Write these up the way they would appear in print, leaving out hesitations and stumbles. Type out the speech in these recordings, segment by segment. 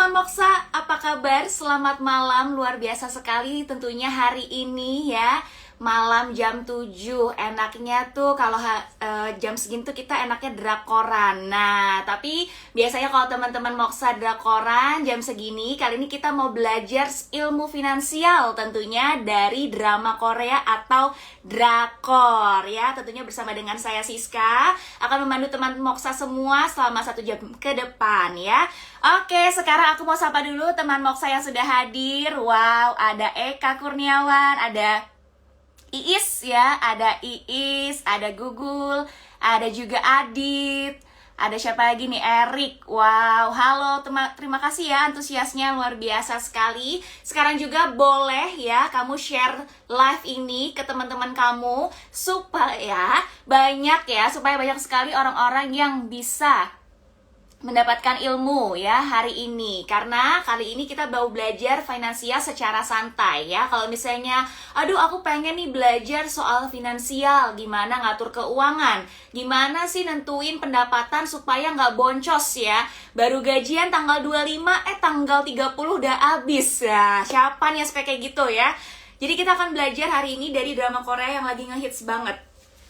teman Moksa, apa kabar? Selamat malam, luar biasa sekali tentunya hari ini ya. Malam jam 7, enaknya tuh kalau jam segini tuh kita enaknya drakoran. Nah, tapi biasanya kalau teman-teman Moksa drakoran jam segini, kali ini kita mau belajar ilmu finansial tentunya dari drama Korea atau drakor ya. Tentunya bersama dengan saya Siska, akan memandu teman Moksa semua selama 1 jam ke depan ya. Oke, sekarang aku mau sapa dulu teman Moksa yang sudah hadir. Wow, ada Eka Kurniawan, ada Iis ya, ada Iis, ada Gugul, ada juga Adit, ada siapa lagi nih, Erik. Wow, halo, terima kasih ya antusiasnya, luar biasa sekali. Sekarang juga boleh ya kamu share live ini ke teman-teman kamu supaya banyak sekali orang-orang yang bisa mendapatkan ilmu ya hari ini. Karena kali ini kita mau belajar finansial secara santai ya. Kalau misalnya, aduh aku pengen nih belajar soal finansial, gimana ngatur keuangan, gimana sih nentuin pendapatan supaya nggak boncos ya. Baru gajian tanggal 25, tanggal 30 udah habis ya. Siapa nih yang suka kayak gitu ya. Jadi kita akan belajar hari ini dari drama Korea yang lagi ngehits banget.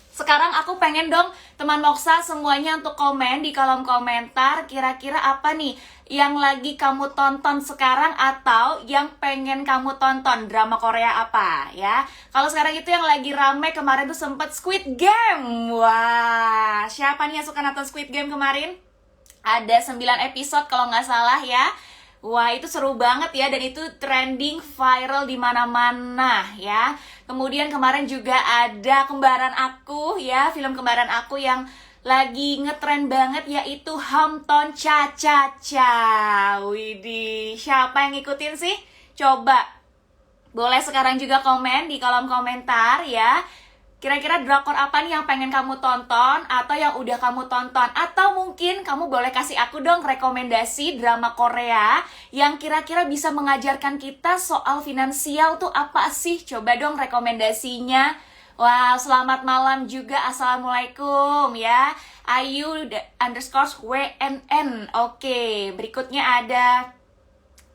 Sekarang aku pengen dong teman Moksa semuanya untuk komen di kolom komentar kira-kira apa nih yang lagi kamu tonton sekarang atau yang pengen kamu tonton, drama Korea apa ya. Kalau sekarang itu yang lagi rame kemarin tuh sempet Squid Game. Wah, siapa nih yang suka nonton Squid Game kemarin? Ada 9 episode kalau nggak salah ya. Wah, itu seru banget ya, dan itu trending viral di mana-mana ya. Kemudian kemarin juga ada Kembaran Aku ya, film Kembaran Aku yang lagi ngetrend banget, yaitu Hamton Cha Cha Cha. Widih, siapa yang ngikutin sih? Coba boleh sekarang juga komen di kolom komentar ya. Kira-kira drakor apa nih yang pengen kamu tonton atau yang udah kamu tonton? Atau mungkin kamu boleh kasih aku dong rekomendasi drama Korea yang kira-kira bisa mengajarkan kita soal finansial tuh apa sih? Coba dong rekomendasinya. Wow, selamat malam juga. Assalamualaikum ya. Ayu _ WNN. Oke, berikutnya ada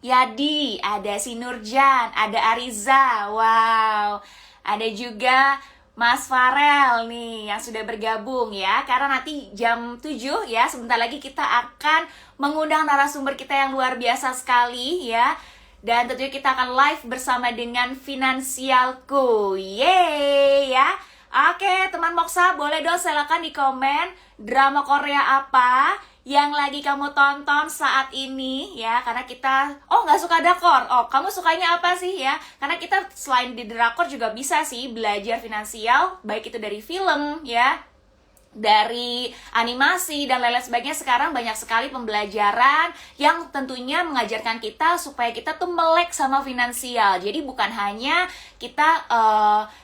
Yadi, ada Sinurjan, ada Ariza. Wow, ada juga Mas Farel nih yang sudah bergabung ya. Karena nanti jam 7 ya, sebentar lagi kita akan mengundang narasumber kita yang luar biasa sekali ya. Dan tentunya kita akan live bersama dengan Finansialku. Yeay ya. Oke, teman Moksa, boleh dong silakan di komen drama Korea apa yang lagi kamu tonton saat ini ya. Karena kita, nggak suka drakor. Kamu sukanya apa sih ya? Karena kita selain di drakor juga bisa sih belajar finansial, baik itu dari film ya, dari animasi dan lain-lain sebagainya. Sekarang banyak sekali pembelajaran yang tentunya mengajarkan kita supaya kita tuh melek sama finansial. Jadi bukan hanya kita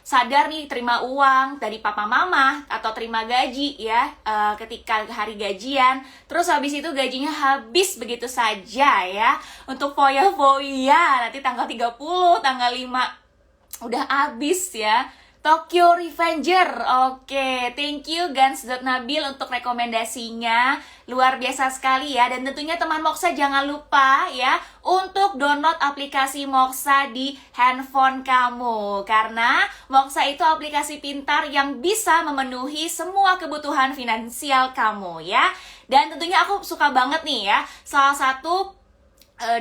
sadar nih terima uang dari papa mama atau terima gaji ya ketika hari gajian, terus habis itu gajinya habis begitu saja ya untuk foya-foya, nanti tanggal 30, tanggal 5 udah habis ya. Tokyo Revenger. Oke, thank you Gans.Nabil untuk rekomendasinya. Luar biasa sekali ya. Dan tentunya teman Moksa jangan lupa ya untuk download aplikasi Moksa di handphone kamu. Karena Moksa itu aplikasi pintar yang bisa memenuhi semua kebutuhan finansial kamu ya. Dan tentunya aku suka banget nih ya, salah satu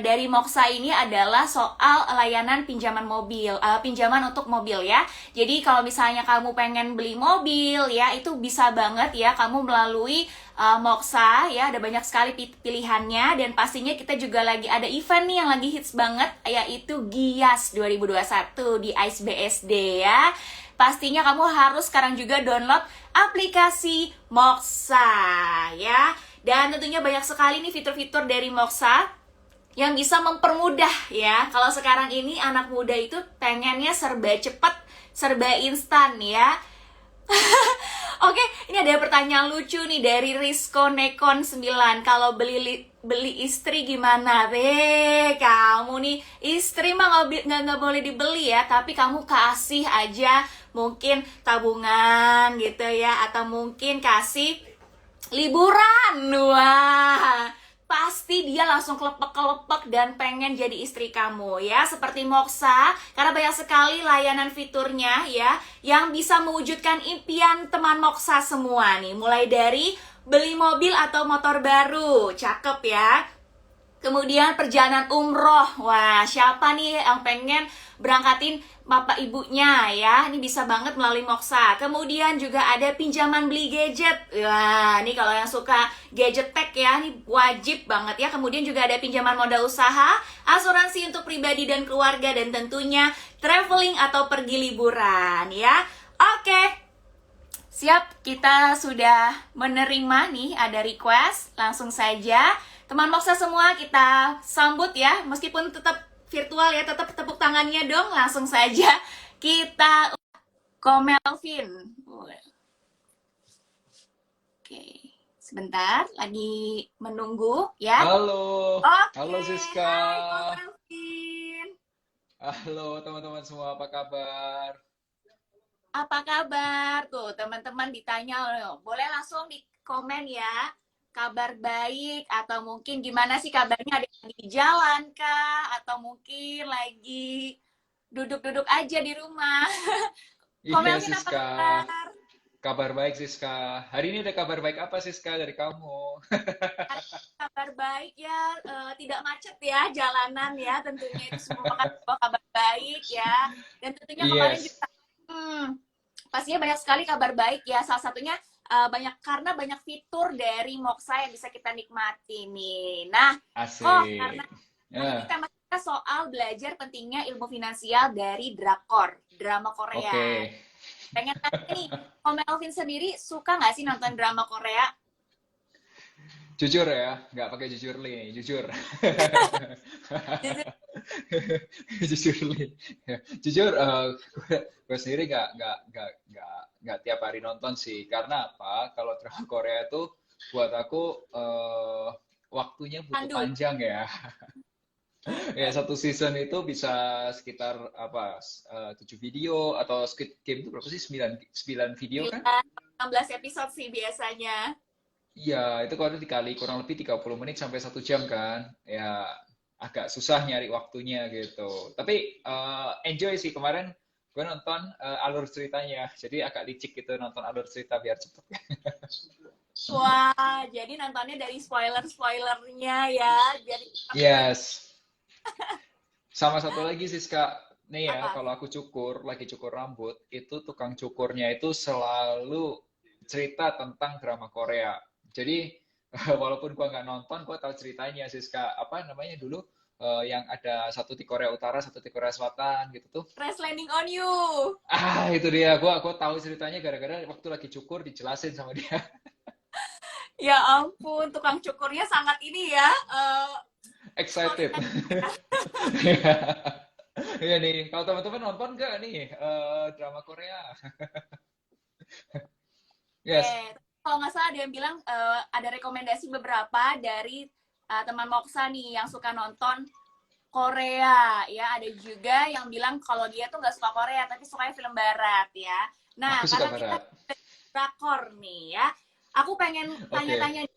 dari Moksa ini adalah soal layanan pinjaman mobil, pinjaman untuk mobil ya. Jadi kalau misalnya kamu pengen beli mobil ya, itu bisa banget ya kamu melalui Moksa ya. Ada banyak sekali pilihannya, dan pastinya kita juga lagi ada event nih yang lagi hits banget, yaitu Gias 2021 di ICE BSD ya. Pastinya kamu harus sekarang juga download aplikasi Moksa ya. Dan tentunya banyak sekali nih fitur-fitur dari Moksa yang bisa mempermudah ya. Kalau sekarang ini anak muda itu pengennya serba cepat, serba instan ya. Oke, ini ada pertanyaan lucu nih dari Rizko Nekon 9. Kalau beli istri gimana? Kamu nih istri mah nggak boleh dibeli ya, tapi kamu kasih aja mungkin tabungan gitu ya, atau mungkin kasih liburan. Wah, pasti dia langsung kelepek-kelepek dan pengen jadi istri kamu ya. Seperti Moxa, karena banyak sekali layanan fiturnya ya, yang bisa mewujudkan impian teman Moxa semua nih. Mulai dari beli mobil atau motor baru, cakep ya. Kemudian perjalanan umroh, wah siapa nih yang pengen berangkatin bapak ibunya ya, ini bisa banget melalui Moxa. Kemudian juga ada pinjaman beli gadget, wah ini kalau yang suka gadget tech ya, ini wajib banget ya. Kemudian juga ada pinjaman modal usaha, asuransi untuk pribadi dan keluarga, dan tentunya traveling atau pergi liburan ya. Oke, siap, kita sudah menerima nih, ada request, langsung saja. Teman Moxa semua kita sambut ya, meskipun tetap virtual ya, tetap tepuk tangannya dong. Langsung saja kita Komelvin. Oke, sebentar lagi menunggu ya. Halo, Oke, halo Siska. hai Komelvin. Halo teman-teman semua, apa kabar? Apa kabar? Tuh, teman-teman ditanya, boleh langsung di komen ya. Kabar baik atau mungkin gimana sih kabarnya, ada yang di jalan kah? Atau mungkin lagi duduk-duduk aja di rumah. Iya Komelvin apa Siska, kabar? kabar baik Siska. Hari ini ada kabar baik apa Siska dari kamu? Kabar baik ya, tidak macet ya jalanan ya. Tentunya itu semua sebuah kabar baik ya. Dan tentunya kemarin Yes, juga pastinya banyak sekali kabar baik ya. Salah satunya banyak karena banyak fitur dari Moxa yang bisa kita nikmati nih. Nah, karena asik. hari ini Ya, tema kita soal belajar pentingnya ilmu finansial dari drakor, drama oke. Korea. Pengen tanya nih, Om Melvin sendiri suka nggak sih nonton drama Korea? Jujur ya, nggak pakai jujur nih, jujur. Jujur, Jujur nih. Ya, jujur, gue sendiri nggak tiap hari nonton sih. Karena apa? Kalau drama Korea tuh buat aku waktunya butuh Pandu. panjang ya. Ya, satu season itu bisa sekitar apa 7 video atau Squid Game itu berapa sih? 9 video kan? 16 episode sih biasanya. Iya, itu kalau dikali kurang lebih 30 menit sampai 1 jam kan. Ya agak susah nyari waktunya gitu. Tapi enjoy sih kemarin gue nonton alur ceritanya. Jadi agak licik gitu nonton alur cerita biar cepet. Wah, jadi nontonnya dari spoiler-spoilernya ya. Jadi Yes. Sama satu lagi sih Kak, nih ya apa? kalau aku cukur, lagi cukur rambut, itu tukang cukurnya itu selalu cerita tentang drama Korea. Jadi walaupun gua nggak nonton, gua tahu ceritanya sih Kak. Apa namanya dulu yang ada satu di Korea Utara, satu di Korea Selatan gitu tuh. Crash Landing on You. Ah itu dia, gua tahu ceritanya gara-gara waktu lagi cukur dijelasin sama dia. Ya ampun, tukang cukurnya sangat ini ya. Excited. Storyline. Iya nih, kalau teman-teman nonton nggak nih drama Korea? Yes. Kalau nggak salah ada yang bilang ada rekomendasi beberapa dari teman Moksa nih yang suka nonton Korea ya. Ada juga yang bilang kalau dia tuh nggak suka Korea tapi suka film Barat ya. Nah, Aku suka karena kita barat. drakor nih ya, aku pengen Oke. tanya-tanya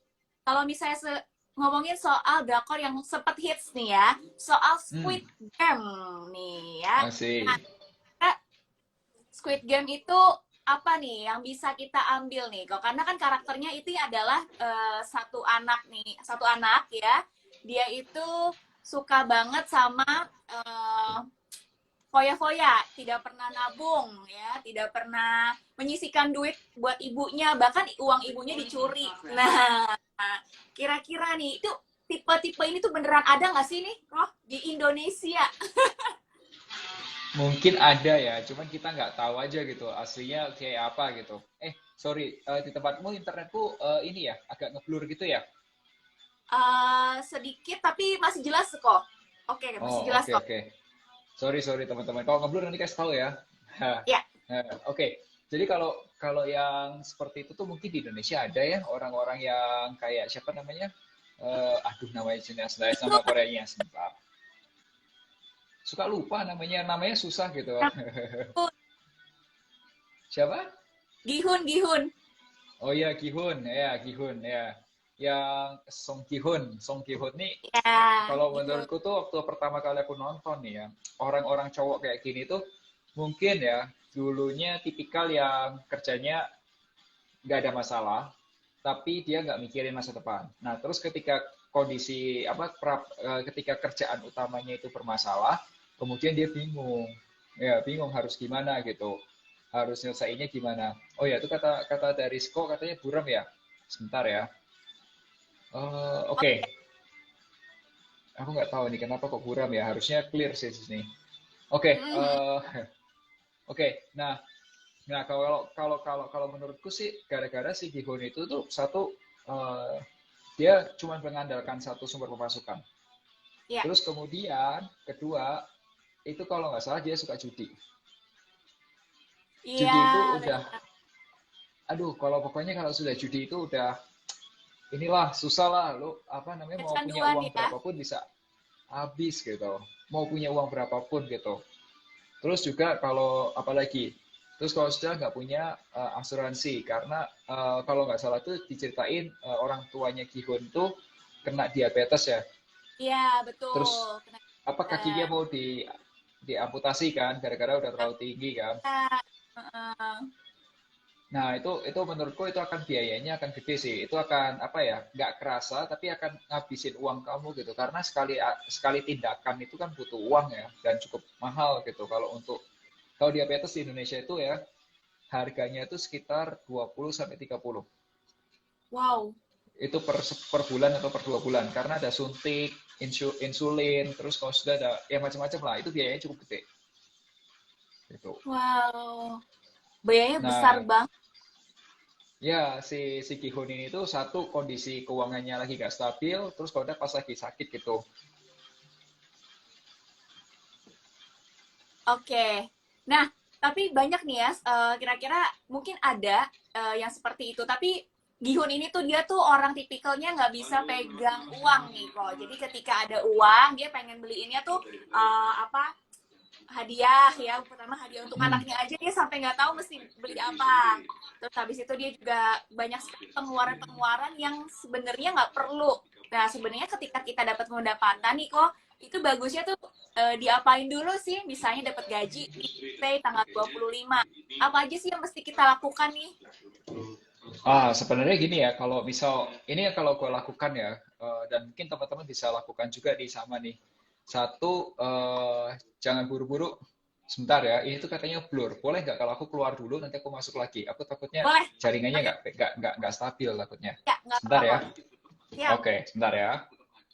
kalau misalnya ngomongin soal drakor yang sempet hits nih ya, soal Hmm, Squid Game nih ya. Nah, asik. Squid Game itu apa nih yang bisa kita ambil nih kok, karena kan karakternya itu adalah satu anak ya, dia itu suka banget sama eh, foya-foya, tidak pernah nabung ya, tidak pernah menyisihkan duit buat ibunya, bahkan uang ibunya dicuri. Nah, kira-kira nih itu tipe-tipe ini tuh beneran ada nggak sih nih Roh di Indonesia? Mungkin ada ya, cuman kita nggak tahu aja gitu aslinya kayak apa gitu. Sorry, di tempatmu internetku ini ya agak ngeblur gitu ya. Sedikit tapi masih jelas kok. Oke, masih Oh, jelas oke kok. oke. Sorry sorry teman-teman. Kalau ngeblur nanti kasih tahu ya. Hah, Ya, Oke. Jadi kalau kalau yang seperti itu tuh mungkin di Indonesia ada ya orang-orang yang kayak siapa namanya? Aduh namanya jenis itu nama Koreanya sebentar. Suka lupa namanya, namanya susah gitu. Siapa? Gihun, Gihun. Oh iya, Gihun, ya Gihun, ya. yang Song Ki-hoon. Song Ki-hoon nih, Ya, kalau itu. menurutku tuh waktu pertama kali aku nonton nih ya, orang-orang cowok kayak gini tuh mungkin ya dulunya tipikal yang kerjanya nggak ada masalah, tapi dia nggak mikirin masa depan. Nah, terus ketika kondisi ketika kerjaan utamanya itu bermasalah, kemudian dia bingung, ya bingung harus gimana gitu, harus nyelesainnya gimana. Oh ya, itu kata kata dari Sko katanya buram ya. Sebentar ya. Oke. Aku nggak tahu nih kenapa kok buram ya. Harusnya clear sih di sini. Oke. Mhm. Oke. Nah, kalau menurutku sih gara-gara si Gihun itu tuh satu, eh, dia cuma mengandalkan satu sumber pemasukan. Ya, Terus kemudian kedua itu kalau nggak salah dia suka judi. iya, Judi itu udah, benar. aduh, kalau pokoknya kalau sudah judi itu udah inilah susah lah. Lu apa namanya mau punya Kecanduan uang ya. berapapun bisa habis gitu. Mau punya uang berapapun gitu. Terus juga kalau apalagi, terus kalau sudah nggak punya asuransi karena kalau nggak salah tuh diceritain orang tuanya Gihun tuh kena diabetes ya. Iya, betul. Terus apa kakinya mau diamputasi kan gara-gara udah terlalu tinggi kan. Heeh. Nah, itu menurutku itu akan biayanya akan gede sih. Itu akan apa ya? Nggak kerasa tapi akan ngabisin uang kamu gitu. Karena sekali sekali tindakan itu kan butuh uang ya dan cukup mahal gitu. Kalau diabetes di Indonesia itu ya harganya itu sekitar 20 sampai 30. Wow. Itu per bulan atau per 2 bulan karena ada suntik, insulin, terus kalau sudah ada ya macam-macam lah. Itu biayanya cukup gede gitu. Wow. Biayanya besar Nah, banget. ya, si Kihun ini tuh satu kondisi keuangannya lagi gak stabil, terus kalau udah pas lagi sakit gitu. Oke. Nah, tapi banyak nih ya, kira-kira mungkin ada yang seperti itu. Tapi Gihun ini tuh dia tuh orang tipikalnya nggak bisa pegang uang nih kok. Jadi ketika ada uang, dia pengen beliinnya tuh apa hadiah ya. Pertama hadiah untuk Hmm. anaknya aja dia sampai nggak tahu mesti beli apa. Terus habis itu dia juga banyak sekali pengeluaran-pengeluaran yang sebenarnya nggak perlu. Nah, sebenarnya ketika kita dapat pendapatan nih kok, itu bagusnya tuh diapain dulu sih? Misalnya dapat gaji di say tanggal 25. Apa aja sih yang mesti kita lakukan nih? Sebenarnya gini ya, kalau misal ini ya kalau gue lakukan ya, dan mungkin teman-teman bisa lakukan juga di sama nih. Satu, jangan buru-buru. Sebentar ya, ini tuh katanya blur. Boleh nggak kalau aku keluar dulu, nanti aku masuk lagi? Aku takutnya Boleh. jaringannya Oke, nggak stabil takutnya. ya, nggak Sebentar apa-apa ya. kok. Siap. Oke, sebentar ya.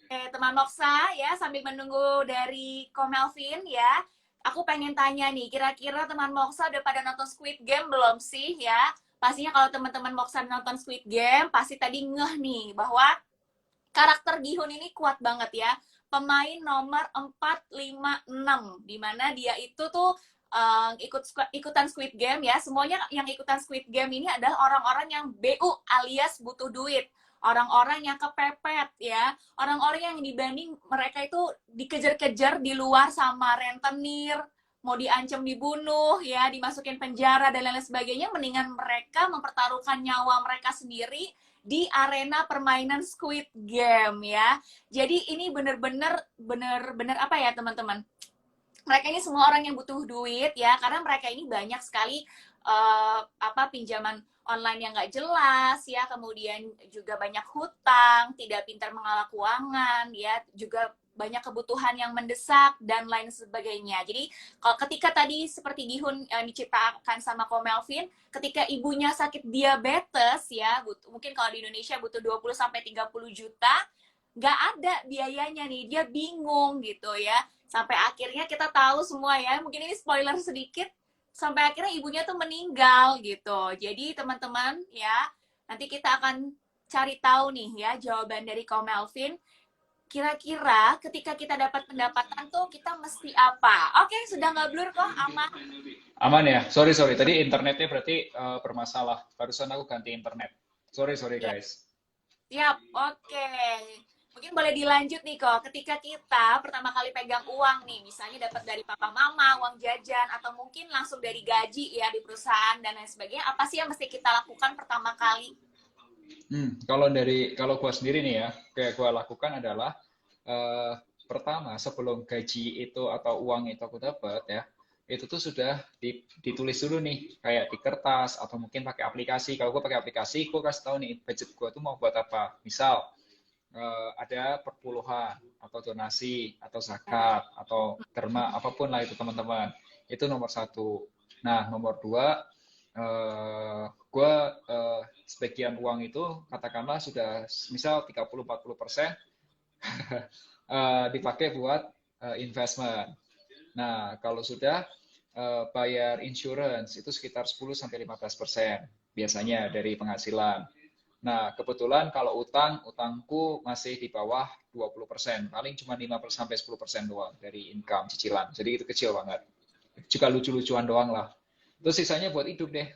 Teman Moksa ya, sambil menunggu dari Komelvin ya. Aku pengen tanya nih, kira-kira teman Moksa udah pada nonton Squid Game belum sih ya? Pastinya kalau teman-teman Moksa nonton Squid Game, pasti tadi ngeh nih bahwa karakter Gihun ini kuat banget ya. Pemain nomor 456 di mana dia itu tuh ikutan Squid Game ya. Semuanya yang ikutan Squid Game ini adalah orang-orang yang BU alias butuh duit. Orang-orang yang kepepet ya. Orang-orang yang dibanding mereka itu dikejar-kejar di luar sama rentenir, mau diancam dibunuh ya, dimasukin penjara dan lain-lain sebagainya, mendingan mereka mempertaruhkan nyawa mereka sendiri di arena permainan Squid Game ya. Jadi ini bener-bener apa ya teman-teman? Mereka ini semua orang yang butuh duit ya, karena mereka ini banyak sekali pinjaman online yang nggak jelas ya, kemudian juga banyak hutang, tidak pintar mengelola keuangan ya, juga banyak kebutuhan yang mendesak dan lain sebagainya. Jadi kalau ketika tadi seperti Gihun diciptakan sama Ko Melvin, ketika ibunya sakit diabetes ya, mungkin kalau di Indonesia butuh 20 sampai 30 juta, nggak ada biayanya nih, dia bingung gitu ya. Sampai akhirnya kita tahu semua ya, mungkin ini spoiler sedikit, sampai akhirnya ibunya tuh meninggal gitu. Jadi teman-teman ya, nanti kita akan cari tahu nih ya jawaban dari Ko Melvin. Kira-kira ketika kita dapat pendapatan tuh kita mesti apa? Oke, sudah nggak blur kok, aman. Aman ya? Sorry, sorry. Tadi internetnya berarti bermasalah. Barusan aku ganti internet. Sorry, sorry Ya, guys. siap. Oke. Mungkin boleh dilanjut nih kok. Ketika kita pertama kali pegang uang nih, misalnya dapat dari papa mama, uang jajan, atau mungkin langsung dari gaji ya di perusahaan dan lain sebagainya, apa sih yang mesti kita lakukan pertama kali? Kalau gua sendiri nih ya, kayak gua lakukan adalah eh, pertama sebelum gaji itu atau uang itu aku dapat ya, itu tuh sudah ditulis dulu nih, kayak di kertas atau mungkin pakai aplikasi. Kalau gua pakai aplikasi, gua kasih tahu nih budget gua tuh mau buat apa. Misal ada perpuluhan atau donasi atau zakat atau derma apapun lah itu teman-teman. Itu nomor satu. Nah, nomor dua, gue sebagian uang itu katakanlah sudah misal 30-40% dipakai buat investment. Nah, kalau sudah bayar insurance itu sekitar 10-15% biasanya dari penghasilan. Nah, kebetulan kalau utangku masih di bawah 20%, paling cuma 5-10% doang dari income cicilan. Jadi itu kecil banget. Juga lucu-lucuan doang lah. Terus sisanya buat hidup deh,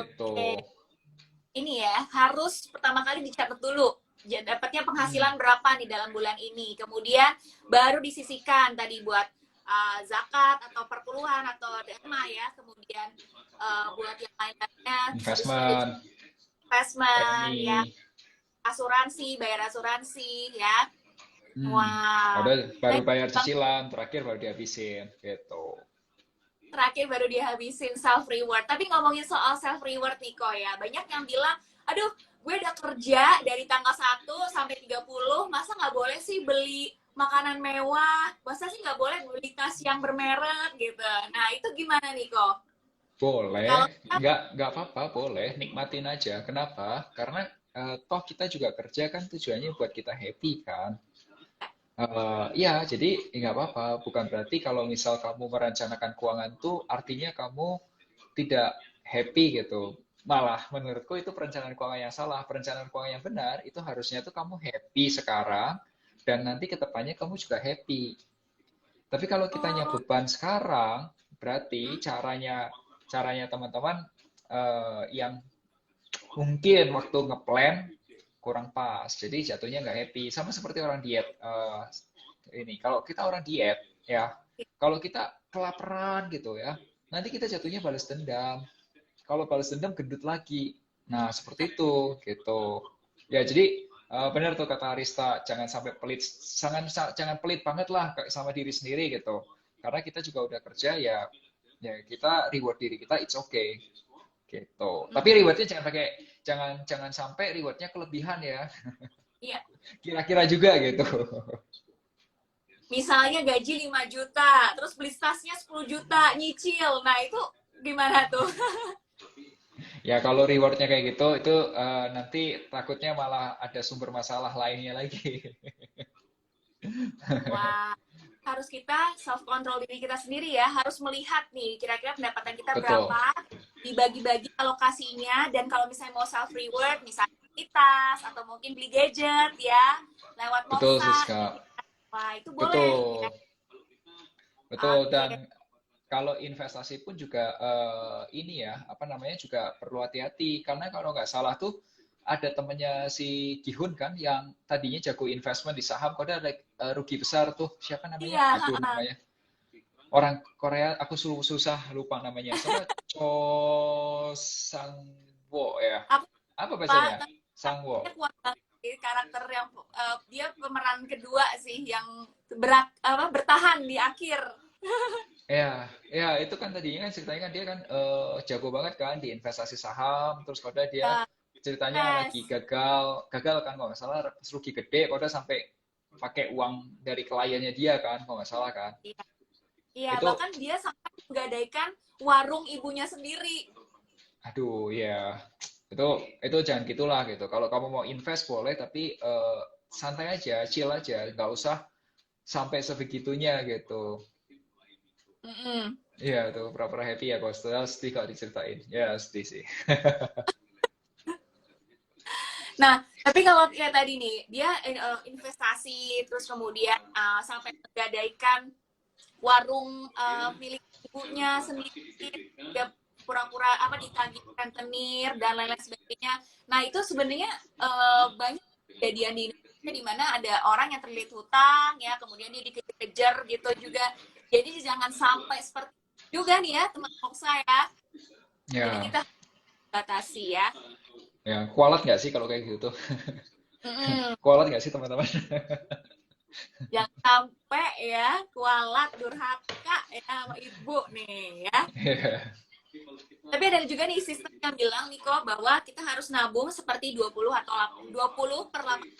gitu. Oke, ini ya harus pertama kali dicatat dulu. Dapatnya penghasilan berapa nih dalam bulan ini. Kemudian baru disisihkan tadi buat zakat atau perpuluhan atau derma ya. Kemudian buat yang lain-lainnya, habis itu ada Investment, investment ya, RMI. asuransi, bayar asuransi ya. Hmm. Wow. Baru Baik, bayar Bang. cicilan, terakhir baru dihabisin, gitu. Terakhir baru dihabisin self reward. Tapi ngomongin soal self reward nih kok ya, banyak yang bilang, aduh, gue udah kerja dari tanggal 1 sampai 30, masa nggak boleh sih beli makanan mewah, masa sih nggak boleh beli tas yang bermerek gitu. Nah itu gimana nih kok? Boleh, Kalau nggak apa-apa, boleh, nikmatin aja. Kenapa? Karena toh kita juga kerja kan tujuannya buat kita happy kan. Ya, jadi nggak apa-apa. Bukan berarti kalau misal kamu merencanakan keuangan tuh artinya kamu tidak happy gitu. Malah menurutku itu perencanaan keuangan yang salah. Perencanaan keuangan yang benar itu harusnya tuh kamu happy sekarang dan nanti ke depannya kamu juga happy. Tapi kalau kitanya oh, beban sekarang, berarti hmm, caranya teman-teman yang mungkin waktu ngeplan kurang pas. Jadi jatuhnya nggak happy. Sama seperti orang diet. Ini kalau kita orang diet ya, kalau kita kelaparan gitu ya, nanti kita jatuhnya balas dendam. Kalau balas dendam gendut lagi. Nah, seperti itu gitu. Ya, jadi benar tuh kata Arista, jangan sampai pelit, jangan pelit banget lah sama diri sendiri gitu. Karena kita juga udah kerja ya, ya kita reward diri kita, it's okay gitu. Tapi hmm, rewardnya jangan jangan sampai rewardnya kelebihan ya. iya. Kira-kira juga gitu. Misalnya gaji 5 juta, terus beli tasnya 10 juta, nyicil. Nah itu gimana tuh? Ya kalau rewardnya kayak gitu, itu nanti takutnya malah ada sumber masalah lainnya lagi. Wah, harus kita self control diri kita sendiri ya, harus melihat nih kira-kira pendapatan kita Betul, berapa, dibagi-bagi alokasinya, dan kalau misalnya mau self reward, misalnya beli tas atau mungkin beli gadget ya, lewat betul Moxa, Siska. wah itu boleh ya. Betul, betul. Oke, Dan kalau investasi pun juga ini ya, apa namanya juga perlu hati-hati. Karena kalau nggak salah tuh ada temennya si Gihun kan yang tadinya jago investment di saham, kok ada rugi besar tuh. Siapa namanya? iya, Aduh namanya. Orang Korea, aku susah lupa namanya. Siapa? Cho Sangwo ya. aku Apa Pak, bacanya? Sangwo. dia kuat banget sih, karakter yang dia pemeran kedua sih yang berat apa bertahan di akhir. Ya, ya itu kan tadinya kan ceritanya kan dia kan jago banget kan di investasi saham, terus pada dia Ya, ceritanya lagi yes. gagal kan kalau nggak salah rugi gede, pada sampai pakai uang dari kliennya dia kan kalau nggak salah kan. Iya, iya, Itu, bahkan dia sampai menggadaikan warung ibunya sendiri. aduh ya, itu jangan gitulah gitu. Kalau kamu mau invest boleh, tapi santai aja, chill aja, nggak usah sampai sebegitunya gitu. Mm-mm. Iya tuh pura-pura happy ya, kok sedih kalau diceritain. Ya sedih sih. Nah, tapi kalau kayak tadi nih, dia investasi terus kemudian sampai menggadaikan warung milik ibunya sendiri, dia pura-pura apa ditagih rentenir dan lain-lain sebagainya. Nah, itu sebenarnya banyak kejadian di Indonesia di mana ada orang yang terlilit hutang ya, kemudian dia dikejar gitu juga. Jadi jangan sampai seperti itu juga nih ya, teman-teman saya. Jadi Ya, kita batasi ya. Ya, kualat nggak sih kalau kayak gitu? Mm-mm. Kualat nggak sih teman-teman? Jangan sampai ya kualat durhaka ya sama ibu nih ya. Iya. Tapi ada juga nih sistem yang bilang Niko bahwa kita harus nabung seperti 20 atau 20 per 80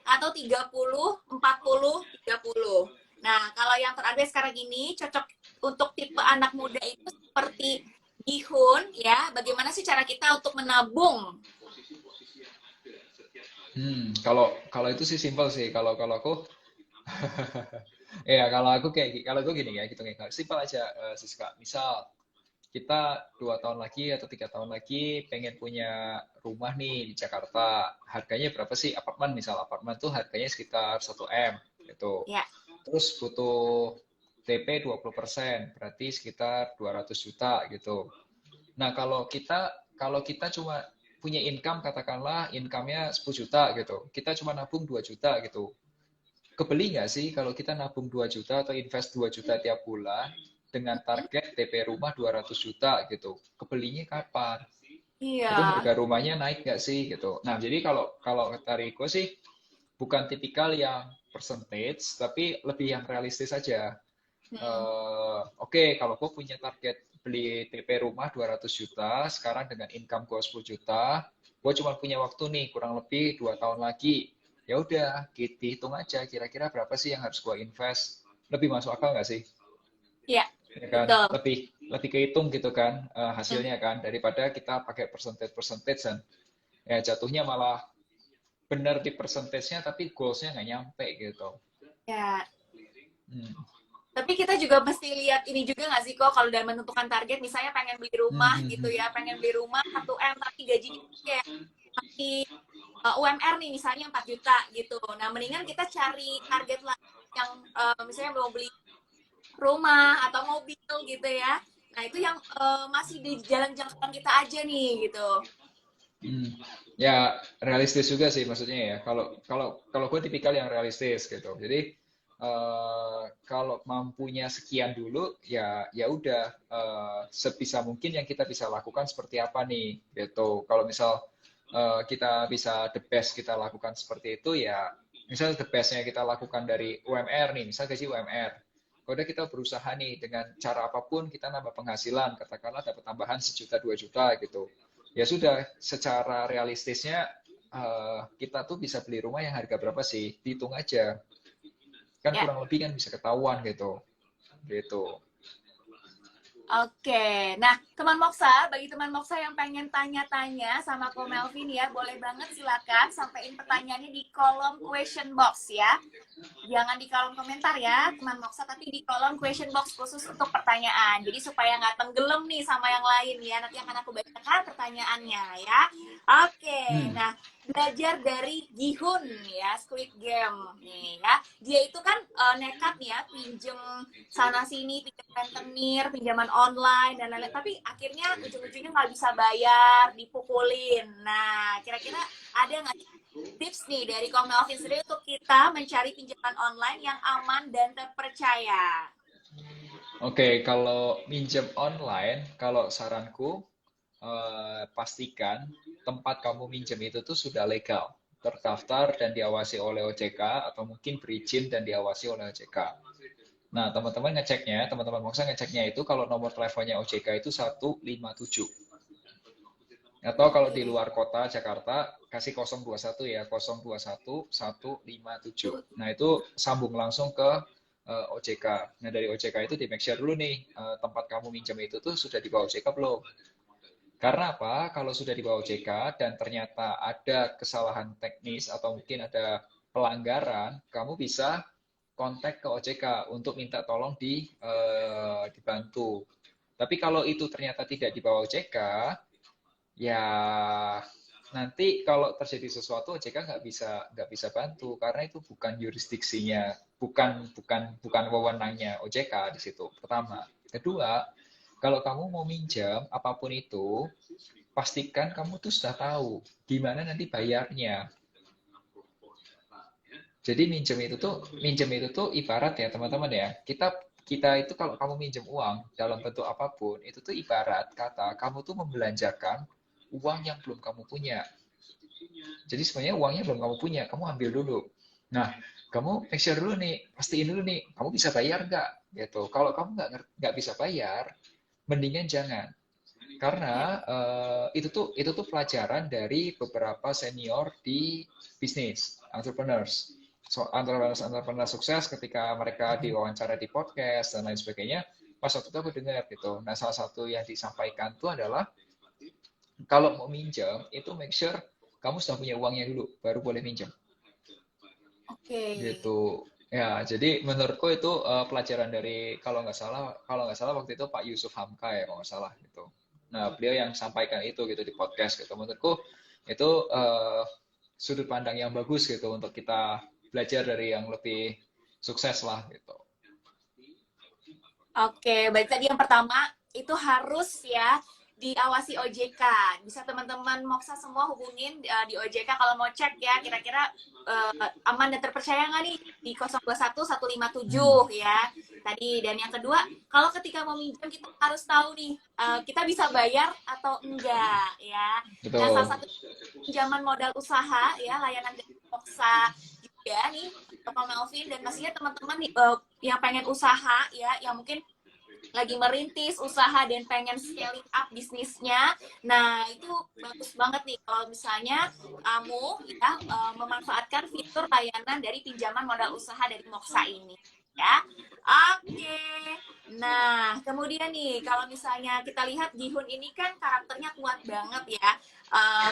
atau 30 40 30. Nah, kalau yang terupdate sekarang ini cocok untuk tipe anak muda itu seperti Gihun ya. Bagaimana sih cara kita untuk menabung? Kalau kalau itu sih simpel sih. Kalau kalau aku ya kalau aku gini ya, gitu nih. Simpel aja, Siska. Misal kita 2 tahun lagi atau 3 tahun lagi pengen punya rumah nih di Jakarta. Harganya berapa sih apartemen? Misal apartemen tuh harganya sekitar 1 M gitu. Ya. Terus butuh DP 20%, berarti sekitar 200 juta gitu. Nah, kalau kita cuma punya income, katakanlah income-nya 10 juta gitu. Kita cuma nabung 2 juta gitu. Kebeli nggak sih kalau kita nabung 2 juta atau invest 2 juta tiap bulan dengan target DP rumah 200 juta gitu. Kebelinya kapan? Iya. Itu harga rumahnya naik nggak sih gitu. Nah, jadi kalau kalau kata Riko sih bukan tipikal yang percentage, tapi lebih yang realistis saja. Hmm. Oke, kalau gue punya target beli DP rumah 200 juta, sekarang dengan income gue 10 juta, gue cuma punya waktu nih kurang lebih 2 tahun lagi. Ya udah, hitung aja kira-kira berapa sih yang harus gue invest. Lebih masuk akal nggak sih? Iya, Ya kan? betul. Lebih lebih kehitung gitu kan, Hmm. hasilnya kan, daripada kita pakai percentage-percentage dan ya jatuhnya malah benar di percentage-nya tapi goals-nya nggak nyampe gitu. Ya, Hmm. tapi kita juga mesti lihat ini juga nggak sih kok kalau dalam menentukan target, misalnya pengen beli Hmm, rumah hmm, gitu hmm. ya, pengen beli rumah 1 M tapi gajinya kayak masih UMR nih misalnya 4 juta gitu. Nah, mendingan kita cari target lah yang misalnya mau beli rumah atau mobil gitu ya. Nah, itu yang masih di jalan jangkauan kita aja nih gitu. Hmm. Ya realistis juga sih maksudnya ya. Kalau kalau kalau gue tipikal yang realistis gitu. Jadi kalau mampunya sekian dulu ya ya udah, sebisa mungkin yang kita bisa lakukan seperti apa nih gitu. Kalau misal kita bisa the best kita lakukan seperti itu ya, misal the bestnya kita lakukan dari UMR nih, misal gaji UMR. Kalau udah kita berusaha nih dengan cara apapun kita nambah penghasilan, katakanlah dapat tambahan 1 juta 2 juta gitu. Ya sudah, secara realistisnya kita tuh bisa beli rumah yang harga berapa sih? Dihitung aja. Kan Ya. kurang lebih kan bisa ketahuan gitu. Gitu. Oke, nah teman Moksa, bagi teman Moksa yang pengen tanya-tanya sama Ko Melvin ya, boleh banget silakan sampaikan pertanyaannya di kolom question box ya. Jangan di kolom komentar ya, teman Moksa, tapi di kolom question box khusus untuk pertanyaan. Jadi supaya nggak tenggelam nih sama yang lain ya, nanti akan aku bacakan pertanyaannya ya. Oke, Hmm. nah belajar dari Gihun ya, Squid Game nih ya. Dia itu kan nekat nih ya, pinjem sana sini, pinjam rentenir, pinjaman online dan lain-lain. Tapi akhirnya ujung-ujungnya nggak bisa bayar, dipukulin. Nah, kira-kira ada nggak tips nih dari Komel Alvin sendiri untuk kita mencari pinjaman online yang aman dan terpercaya? Oke, kalau minjem online, kalau saranku pastikan tempat kamu minjem itu tuh sudah legal, terdaftar dan diawasi oleh OJK atau mungkin berizin dan diawasi oleh OJK. Nah, teman-teman Moksa ngeceknya itu kalau nomor teleponnya OJK itu 157. Atau kalau di Oke. luar kota Jakarta, kasih 021 ya, 021 157. Nah, itu sambung langsung ke OJK. Nah, dari OJK itu di make sure dulu nih, tempat kamu minjem itu tuh sudah di bawah OJK belum? Karena apa? Kalau sudah di bawah OJK dan ternyata ada kesalahan teknis atau mungkin ada pelanggaran, kamu bisa kontak ke OJK untuk minta tolong dibantu. Tapi kalau itu ternyata tidak di bawah OJK, ya nanti kalau terjadi sesuatu OJK nggak bisa bantu karena itu bukan jurisdiksinya, bukan wewenangnya OJK di situ. Pertama, kedua, kalau kamu mau minjam apapun itu, pastikan kamu tuh sudah tahu gimana nanti bayarnya. Jadi minjem itu tuh ibarat ya teman-teman ya. Kita itu kalau kamu minjem uang dalam bentuk apapun, itu tuh ibarat kata kamu tuh membelanjakan uang yang belum kamu punya. Jadi sebenarnya uangnya belum kamu punya, kamu ambil dulu. Nah, kamu make sure dulu nih, pastiin dulu nih, kamu bisa bayar nggak? Gitu. Kalau kamu nggak bisa bayar, mendingan jangan. Ya. Karena itu tuh pelajaran dari beberapa senior di bisnis, entrepreneurs. So, entrepreneur sukses ketika mereka diwawancara di podcast dan lain sebagainya, pas waktu itu aku dengar gitu. Nah, salah satu yang disampaikan itu adalah kalau mau minjam itu make sure kamu sudah punya uangnya dulu, baru boleh minjam. Oke. Gitu. Ya, jadi menurutku itu pelajaran dari kalau nggak salah waktu itu Pak Yusuf Hamka ya kalau nggak salah gitu. Nah, beliau yang sampaikan itu gitu di podcast gitu. Menurutku itu sudut pandang yang bagus gitu untuk kita belajar dari yang lebih sukses lah gitu. Oke, baik tadi yang pertama itu harus ya diawasi OJK. Bisa teman-teman Moksa semua hubungin di OJK kalau mau cek ya kira-kira aman dan terpercaya nggak nih di 021 157 Hmm, ya. Tadi dan yang kedua, kalau ketika mau minjam kita harus tahu nih kita bisa bayar atau enggak ya. Nah, salah betul. satu pinjaman modal usaha ya layanan dari Moksa juga nih Bapak Melvin dan pastinya teman-teman nih yang pengen usaha ya yang mungkin lagi merintis usaha dan pengen scaling up bisnisnya. Nah, itu bagus banget nih kalau misalnya kamu ya memanfaatkan fitur layanan dari pinjaman modal usaha dari Moksa ini ya. Oke. Nah, kemudian nih kalau misalnya kita lihat Jihun ini kan karakternya kuat banget ya. Um,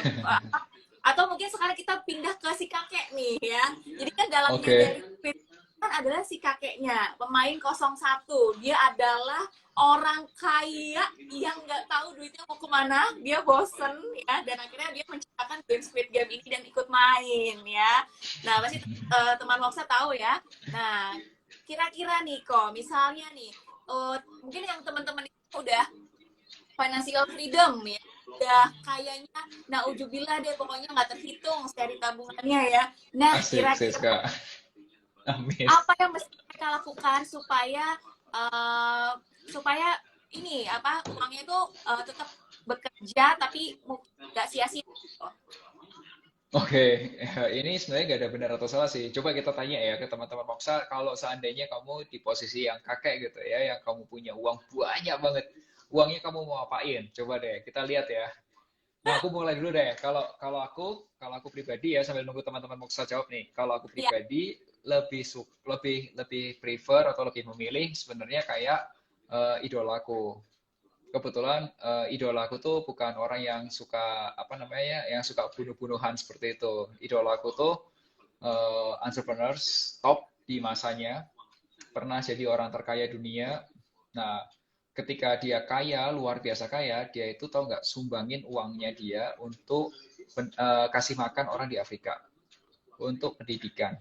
atau mungkin sekarang kita pindah ke si kakek nih ya. Jadi kan dalangnya Oke. dari kan adalah si kakeknya, pemain 01. Dia adalah orang kaya yang nggak tahu duitnya mau kemana, dia bosen ya, dan akhirnya dia menciptakan game Squid Game ini dan ikut main ya. Nah, pasti teman Moksa tahu ya. Nah, kira-kira nih kok, misalnya nih, mungkin yang teman-teman itu udah financial freedom ya, udah kayaknya, nah ujubillah deh pokoknya nggak terhitung dari tabungannya ya. Nah, Asik, kira-kira Siska. Amin. apa yang mesti mereka lakukan supaya uh, supaya ini apa uangnya itu tetap bekerja tapi nggak sia-sia. Oke, ini sebenarnya nggak ada benar atau salah sih. Coba kita tanya ya ke teman-teman Moksa, kalau seandainya kamu di posisi yang kakek gitu ya, yang kamu punya uang banyak banget, uangnya kamu mau apain? Coba deh, kita lihat ya. Nah, aku mulai dulu deh. Kalau aku pribadi ya sambil nunggu teman-teman Moksa jawab nih. Kalau aku Ya, pribadi lebih prefer atau lebih memilih sebenarnya kayak idolaku. Kebetulan idolaku tuh bukan orang yang suka apa namanya, yang suka bunuh-bunuhan seperti itu. Idolaku tuh entrepreneurs top di masanya, pernah jadi orang terkaya dunia. Nah, ketika dia kaya, luar biasa kaya, dia itu tahu nggak sumbangin uangnya dia untuk kasih makan orang di Afrika, untuk pendidikan,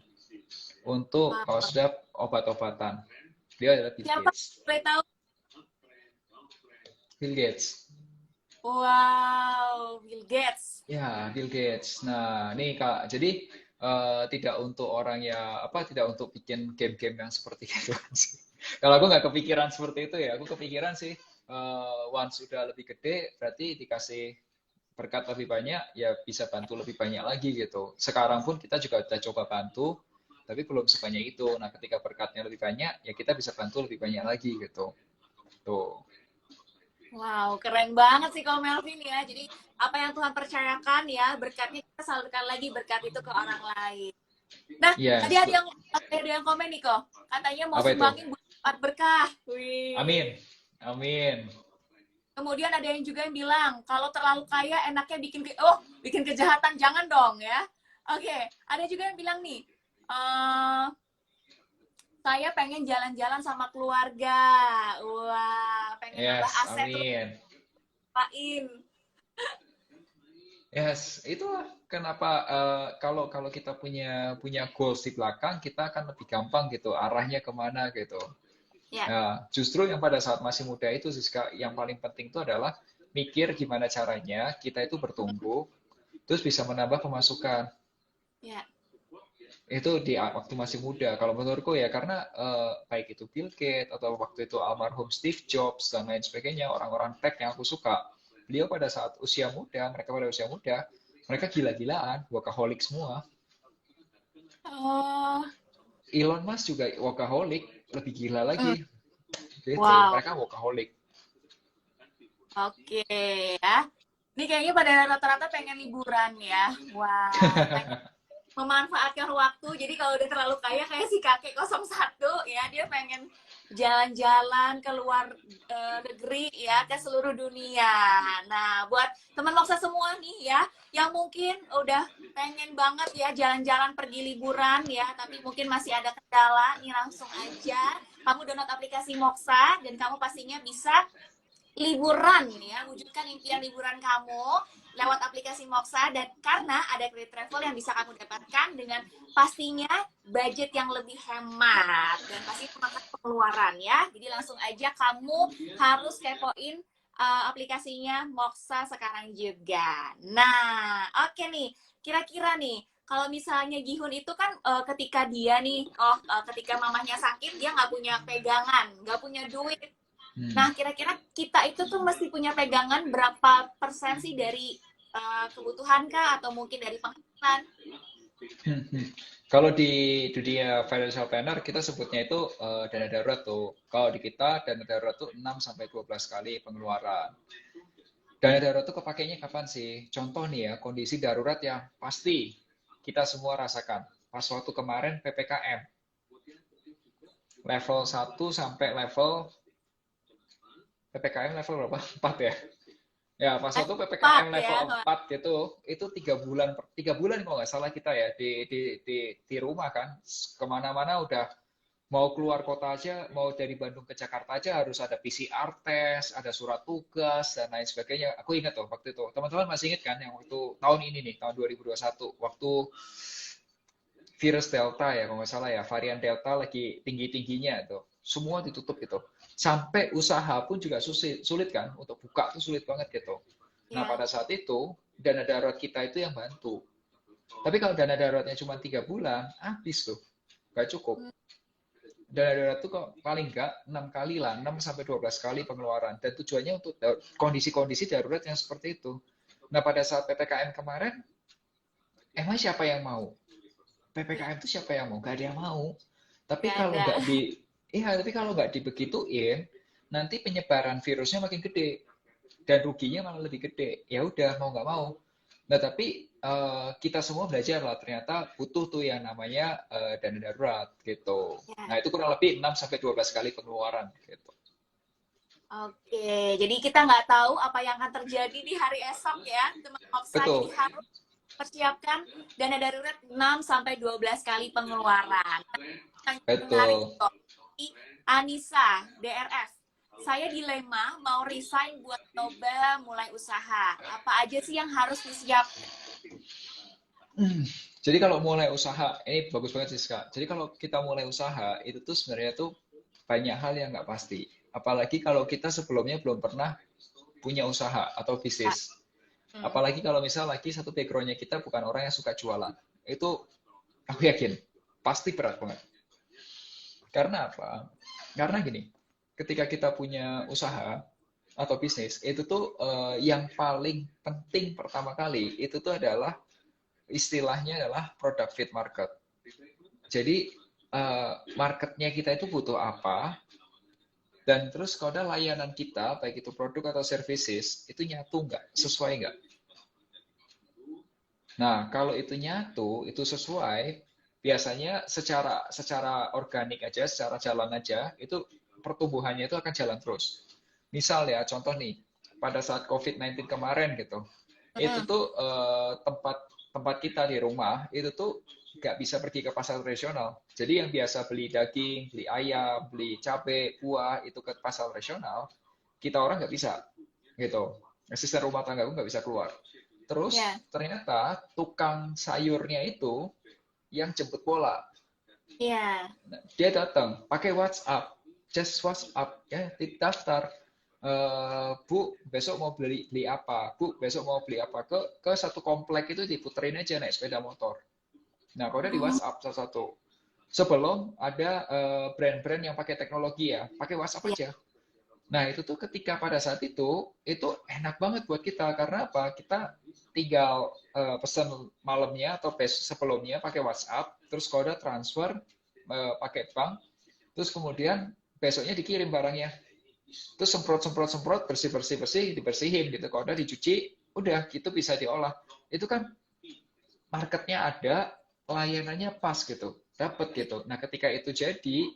untuk kalau wow. sudah obat-obatan. Dia adalah Bill Siapa Gates. boleh tahu? Bill Gates. Wow, Bill Gates. Ya, Bill Gates. Nah, nih Kak, jadi tidak untuk orang ya apa, tidak untuk bikin game-game yang seperti itu sih. Kalau aku nggak kepikiran seperti itu ya, aku kepikiran sih once sudah lebih gede berarti dikasih berkat lebih banyak ya bisa bantu lebih banyak lagi gitu. Sekarang pun kita juga udah coba bantu tapi belum sebanyak itu. Nah, ketika berkatnya lebih banyak ya kita bisa bantu lebih banyak lagi gitu. Tuh. Wow, keren banget sih kalau Melvin ya. Jadi apa yang Tuhan percayakan ya, berkatnya kita salurkan lagi berkat itu ke orang lain. Nah, tadi Yes. ada yang komen nih kok, katanya mau Apa itu? sumbangin buat berkah. Wih. Amin. Amin. Kemudian ada yang juga yang bilang kalau terlalu kaya enaknya bikin kejahatan jangan dong ya. Oke, ada juga yang bilang nih, saya pengen jalan-jalan sama keluarga. Wah, pengen nambah Yes, aset terus amin. ngapain. Yes, itulah kenapa kalau kalau kita punya goals di belakang, kita akan lebih gampang gitu arahnya kemana gitu. Ya, Nah, justru yang pada saat masih muda itu Siska, yang paling penting itu adalah mikir gimana caranya kita itu bertumbuh, terus bisa menambah pemasukan. ya. Itu di waktu masih muda. Kalau menurutku ya, karena baik itu Bill Gates atau waktu itu almarhum Steve Jobs dan lain sebagainya, orang-orang tech yang aku suka, beliau pada saat usia muda, mereka pada usia muda, Mereka gila-gilaan, workaholic semua. Oh, Elon Musk juga workaholic, lebih gila mm, lagi. Gitu, wow. mereka workaholic. Oke ya. Ini kayaknya pada rata-rata pengen liburan ya. Wah, pengen memanfaatkan waktu. Jadi kalau udah terlalu kaya kayak si kakek 01 ya, dia pengen jalan-jalan ke luar negeri ya, ke seluruh dunia. Nah, buat teman Loksa semua nih ya, yang mungkin udah pengen banget ya jalan-jalan pergi liburan ya, tapi mungkin masih ada kendala, nih langsung aja kamu download aplikasi Moksa dan kamu pastinya bisa liburan ya, wujudkan impian liburan kamu lewat aplikasi Moksa, dan karena ada kredit travel yang bisa kamu dapatkan dengan pastinya budget yang lebih hemat dan pasti memakan pengeluaran ya. Jadi langsung aja kamu harus kepoin aplikasinya Moksa sekarang juga. Nah, oke nih. Kira-kira nih, kalau misalnya Gihun itu kan ketika dia nih, ketika mamahnya sakit, dia nggak punya pegangan, nggak punya duit. Hmm. Nah, kira-kira kita itu tuh mesti punya pegangan berapa persen sih dari kebutuhan kah? Atau mungkin dari penghasilan? Kalau di dunia financial planner kita sebutnya itu dana darurat tuh. Kalau di kita dana darurat tuh 6 sampai 12 kali pengeluaran. Dana darurat tuh kepakainya kapan sih? Contoh nih ya, kondisi darurat yang pasti kita semua rasakan. Pas waktu kemarin PPKM, level 1 sampai level PPKM level berapa? 4 ya? Ya, pas waktu Empat PPKM ya. level 4 gitu, itu 3 bulan kalau nggak salah kita ya di rumah kan, kemana-mana udah mau keluar kota aja, mau dari Bandung ke Jakarta aja harus ada PCR test, ada surat tugas dan lain sebagainya. Aku ingat tuh waktu itu, teman-teman masih ingat kan yang waktu tahun ini nih, tahun 2021, waktu virus Delta ya kalau nggak salah ya, varian Delta lagi tinggi-tingginya tuh, semua ditutup gitu. Sampai usaha pun juga sulit kan, untuk buka tuh sulit banget gitu. Nah, Ya. pada saat itu, dana darurat kita itu yang bantu. Tapi kalau dana daruratnya cuma 3 bulan, habis tuh. Nggak cukup. Dana darurat itu kok paling nggak 6 kali lah, 6 sampai 12 kali pengeluaran. Dan tujuannya untuk kondisi-kondisi darurat yang seperti itu. Nah, pada saat PPKM kemarin, emang siapa yang mau? PPKM itu siapa yang mau? Gak ada yang mau. Tapi Gak kalau ada. nggak di, iya, tapi kalau nggak dibegituin, nanti penyebaran virusnya makin gede dan ruginya malah lebih gede. Ya udah mau nggak mau. Nah tapi kita semua belajar lah ternyata butuh tuh yang namanya dana darurat gitu. Ya. Nah itu kurang lebih 6 sampai 12 kali pengeluaran gitu. Oke, jadi kita nggak tahu apa yang akan terjadi di hari esok ya, teman Oksa. Jadi Betul, harus persiapkan dana darurat 6 sampai 12 kali pengeluaran. Yang menarik betul. kok. Anissa, DRS. Saya dilema mau resign buat coba mulai usaha. Apa aja sih yang harus disiapkan? Jadi kalau mulai usaha, ini bagus banget sih Kak. Jadi kalau kita mulai usaha, itu tuh sebenarnya tuh banyak hal yang nggak pasti. Apalagi kalau kita sebelumnya belum pernah punya usaha atau bisnis. Hmm. Apalagi kalau misal lagi satu backgroundnya kita bukan orang yang suka jualan. Itu aku yakin, pasti berat banget. Karena apa? Karena gini, ketika kita punya usaha atau bisnis, itu tuh yang paling penting pertama kali, itu tuh adalah istilahnya adalah product fit market. Jadi marketnya kita itu butuh apa, dan terus kalau ada layanan kita, baik itu produk atau services, itu nyatu nggak, sesuai nggak. Nah, kalau itu nyatu, itu sesuai, biasanya secara organik aja, secara jalan aja, itu pertumbuhannya itu akan jalan terus. Misal ya, contoh nih, pada saat COVID-19 kemarin gitu, itu Hmm. tuh tempat tempat kita di rumah itu tuh nggak bisa pergi ke pasar tradisional. Jadi yang biasa beli daging, beli ayam, beli cabai, buah itu ke pasar tradisional, kita orang nggak bisa gitu. Asisten rumah tangga pun nggak bisa keluar. Terus Ya, ternyata tukang sayurnya itu yang jemput bola. ya. Nah, dia datang pakai WhatsApp, just WhatsApp ya, daftar. Bu, besok mau beli apa? Bu, besok mau beli apa? Ke satu komplek itu diputerin aja naik sepeda motor. Nah, kalau udah di Hmm. WhatsApp satu-satu. Sebelum ada brand-brand yang pakai teknologi ya, pakai WhatsApp Ya. aja. Nah, itu tuh ketika pada saat itu enak banget buat kita. Karena apa? Kita tinggal pesan malamnya atau sebelumnya pakai WhatsApp, terus kalau udah transfer pakai bank, terus kemudian besoknya dikirim barangnya. Terus semprot, bersih, dibersihin gitu. Kalau udah dicuci, udah gitu bisa diolah. Itu kan marketnya ada, layanannya pas gitu, dapat gitu. Nah, ketika itu jadi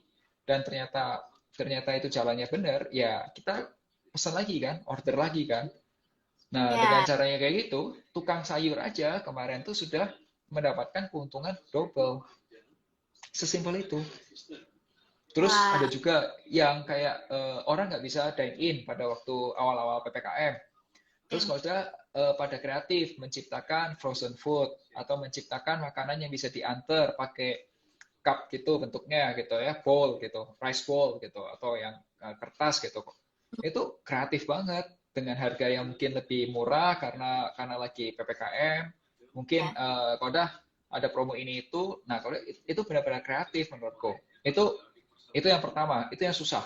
dan ternyata ternyata itu jalannya benar, ya kita pesan lagi kan, order lagi kan. Nah, dengan Ya, caranya kayak gitu, tukang sayur aja kemarin tuh sudah mendapatkan keuntungan double. Sesimpel itu. Terus ada wah, juga yang kayak orang nggak bisa dine in pada waktu awal-awal PPKM. Terus hmm, kalau sudah pada kreatif menciptakan frozen food atau menciptakan makanan yang bisa diantar pakai cup gitu bentuknya gitu ya, bowl gitu, rice bowl gitu atau yang kertas gitu. Itu kreatif banget dengan harga yang mungkin lebih murah karena lagi PPKM. Mungkin ya. kalau udah ada promo ini itu, nah kalau itu benar-benar kreatif menurutku. Itu yang pertama, itu yang susah.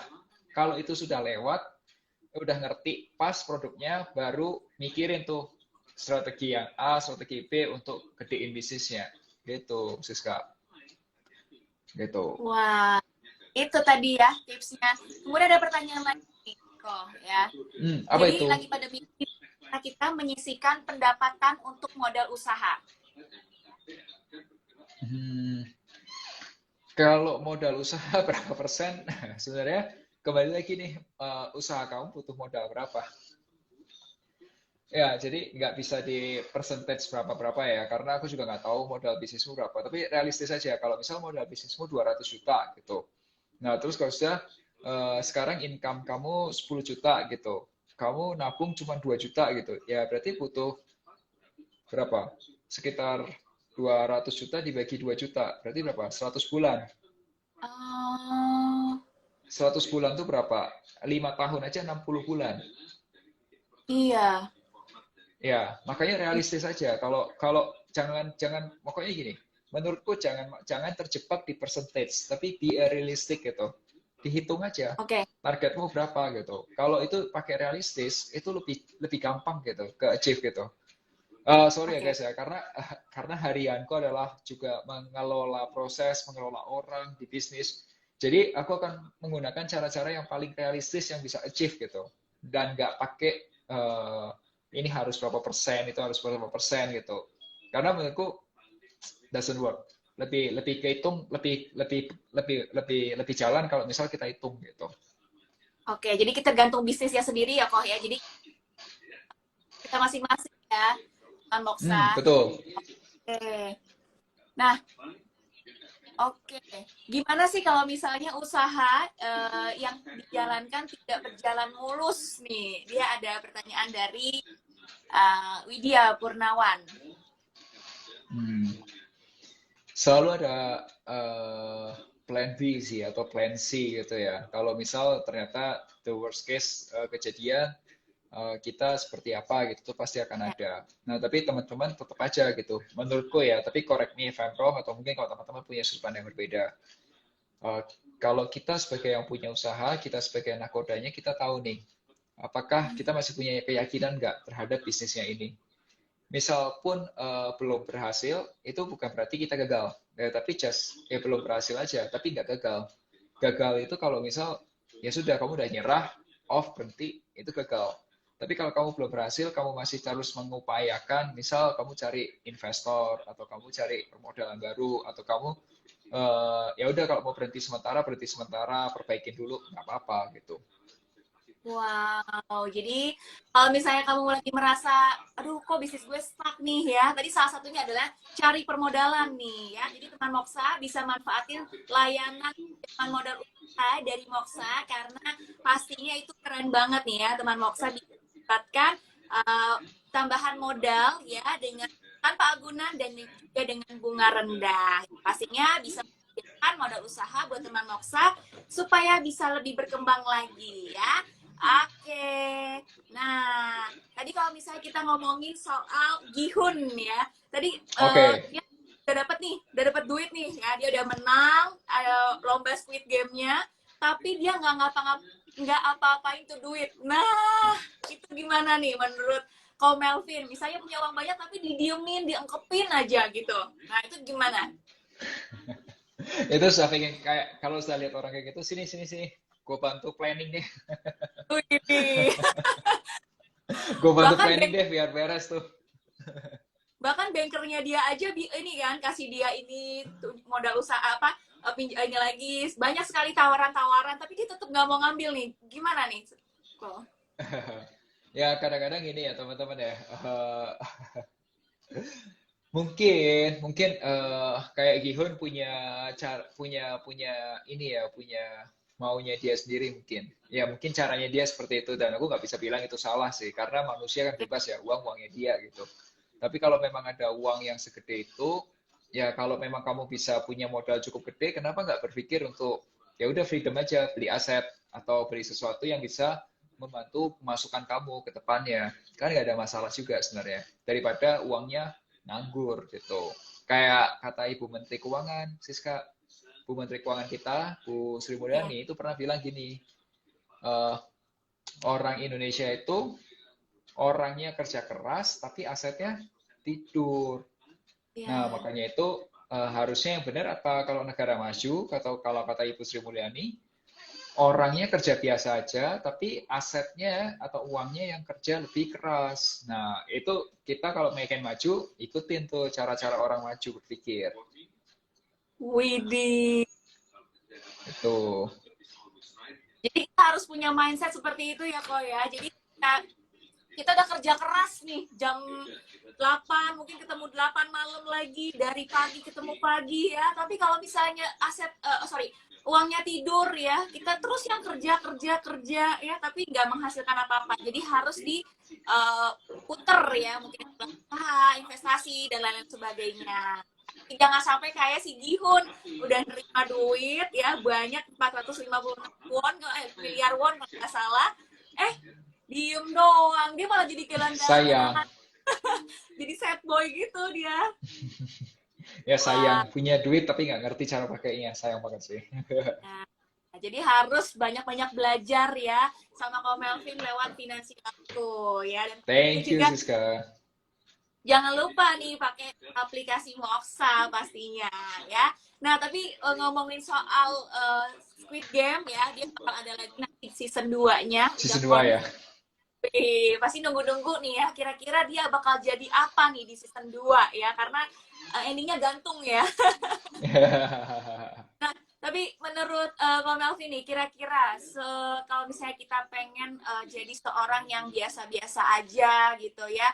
Kalau itu sudah lewat, udah ngerti pas produknya, baru mikirin tuh strategi yang A, strategi B untuk gedein bisnisnya. Gitu, Siska. Gitu. Wah, itu tadi ya tipsnya. Kemudian ada pertanyaan lagi nih, kok ya. Apa Jadi itu? lagi pada mikir kita menyisihkan pendapatan untuk modal usaha. Hmm, kalau modal usaha berapa persen? Sebenarnya kembali lagi nih, usaha kamu butuh modal berapa? Ya, jadi nggak bisa di percentage berapa-berapa ya, karena aku juga nggak tahu modal bisnismu berapa. Tapi realistis aja, kalau misal modal bisnismu 200 juta gitu. Nah, terus kalau sudah sekarang income kamu 10 juta gitu, kamu nabung cuma 2 juta gitu, ya berarti butuh berapa? Sekitar 200 juta dibagi 2 juta, berarti berapa? 100 bulan. Oh, 100 bulan tuh berapa? 5 tahun aja 60 bulan. iya. Ya, makanya realistis saja. Kalau kalau jangan jangan pokoknya gini. Menurutku jangan terjebak di percentage, tapi be realistic gitu. Dihitung aja Oke. targetmu berapa gitu. Kalau itu pakai realistis, itu lebih lebih gampang gitu ke achieve gitu. Sorry ya Oke. guys ya, karena harianku adalah juga mengelola proses, mengelola orang di bisnis. Jadi aku akan menggunakan cara-cara yang paling realistis yang bisa achieve gitu, dan nggak pakai ini harus berapa persen, itu harus berapa persen gitu. Karena menurutku doesn't work. Lebih lebih kehitung, lebih lebih lebih lebih lebih jalan kalau misal kita hitung gitu. Oke, jadi kita tergantung bisnisnya sendiri ya kok ya. Jadi kita masing-masing ya, Mas Moksa. Betul. Oke. Nah, oke. Gimana sih kalau misalnya usaha yang dijalankan tidak berjalan mulus nih? Dia ada pertanyaan dari Widya Purnawan. Hmm. Selalu ada plan B sih atau plan C gitu ya. Kalau misal ternyata the worst case kejadian kita seperti apa gitu tuh pasti akan Ya. ada. Nah, tapi teman-teman tetap aja gitu. Menurutku ya, tapi correct me if I'm wrong atau mungkin kalau teman-teman punya sudut pandang yang berbeda. Eh, Kalau kita sebagai yang punya usaha, kita sebagai nakodanya, kita tahu nih, apakah kita masih punya keyakinan nggak terhadap bisnisnya ini. Misal pun belum berhasil, itu bukan berarti kita gagal. Tapi just belum berhasil aja, tapi nggak gagal. Gagal itu kalau misal ya sudah kamu udah nyerah, off berhenti, itu gagal. Tapi kalau kamu belum berhasil, kamu masih terus mengupayakan, misal kamu cari investor atau kamu cari permodalan baru atau kamu ya udah kalau mau berhenti sementara, perbaikin dulu nggak apa-apa gitu. Wow, jadi kalau misalnya kamu lagi merasa, aduh kok bisnis gue stuck nih ya, tadi salah satunya adalah cari permodalan nih ya. Jadi teman Moksa bisa manfaatin layanan teman modal usaha dari Moksa karena pastinya itu keren banget nih ya, teman Moksa bisa mendapatkan uh, tambahan modal ya dengan tanpa agunan dan juga dengan bunga rendah. Pastinya bisa menjadikan modal usaha buat teman Moksa supaya bisa lebih berkembang lagi ya. Oke, nah tadi kalau misalnya kita ngomongin soal Gihun ya, tadi Oke. dia udah dapat nih, udah dapat duit nih ya, dia udah menang lomba Squid Game-nya. tapi dia nggak apa-apain tuh duit. Nah, itu gimana nih menurut Ko Melvin? Misalnya punya uang banyak tapi didiemin, diengkepin aja gitu. Nah, itu gimana? Itu saya pengen kayak kalau saya lihat orang kayak gitu, sini sini sini, gue bantu planning deh, Wih. gue bantu Bahkan planning deh biar beres tuh. bahkan bankernya dia aja ini kan kasih dia ini modal usaha apa ini lagi banyak sekali tawaran-tawaran tapi dia tetap nggak mau ngambil nih gimana nih kok. Ya kadang-kadang ini ya teman-teman ya, mungkin mungkin kayak Gihun punya cara, punya ini ya, punya maunya dia sendiri mungkin. Ya mungkin caranya dia seperti itu dan aku nggak bisa bilang itu salah sih karena manusia kan bebas ya, uang uangnya dia gitu. Tapi kalau memang ada uang yang segede itu, ya kalau memang kamu bisa punya modal cukup gede, kenapa nggak berpikir untuk ya udah freedom aja, beli aset atau beli sesuatu yang bisa membantu pemasukan kamu ke depannya. Kan nggak ada masalah juga sebenarnya. Daripada uangnya nganggur gitu. Kayak kata Ibu Menteri Keuangan, Siska, Bu Menteri Keuangan kita, Bu Sri Ya. Mulyani itu pernah bilang gini, eh, orang Indonesia itu orangnya kerja keras tapi asetnya tidur. Nah, Ya. makanya itu harusnya yang benar apa kalau negara maju atau kalau kata Ibu Sri Mulyani, orangnya kerja biasa aja tapi asetnya atau uangnya yang kerja lebih keras. Nah, itu kita kalau pengen maju, ikutin tuh cara-cara orang maju berpikir. Widih. Itu. Jadi kita harus punya mindset seperti itu ya kok ya. Jadi kita udah kerja keras nih jam 8 mungkin ketemu 8 malam lagi dari pagi ketemu pagi ya tapi kalau misalnya aset sorry uangnya tidur ya kita terus yang kerja kerja kerja ya tapi nggak menghasilkan apa-apa jadi harus diputer ya mungkin usaha investasi dan lain-lain sebagainya jangan sampai kayak si Gihun udah nerima duit ya banyak 456 won miliar won kalau nggak salah eh diem doang dia malah jadi gelandangan Sayang. jadi sad boy gitu dia. Ya Wah, sayang. Punya duit tapi nggak ngerti cara pakainya. Sayang banget sih. nah, jadi harus banyak-banyak belajar ya sama Ko Melvin lewat finansial tuh ya dan Thank you, juga Siska. jangan lupa nih pakai aplikasi Moxa pastinya ya. Nah tapi ngomongin soal Squid Game ya dia bakal ada lagi nanti season 2-nya udah Season 2 ya. confirm. Pasti nunggu-nunggu nih ya kira-kira dia bakal jadi apa nih di season 2 ya karena endingnya gantung ya. Nah, tapi menurut Ko Melvin nih, kira-kira kalau misalnya kita pengen jadi seorang yang biasa-biasa aja gitu ya,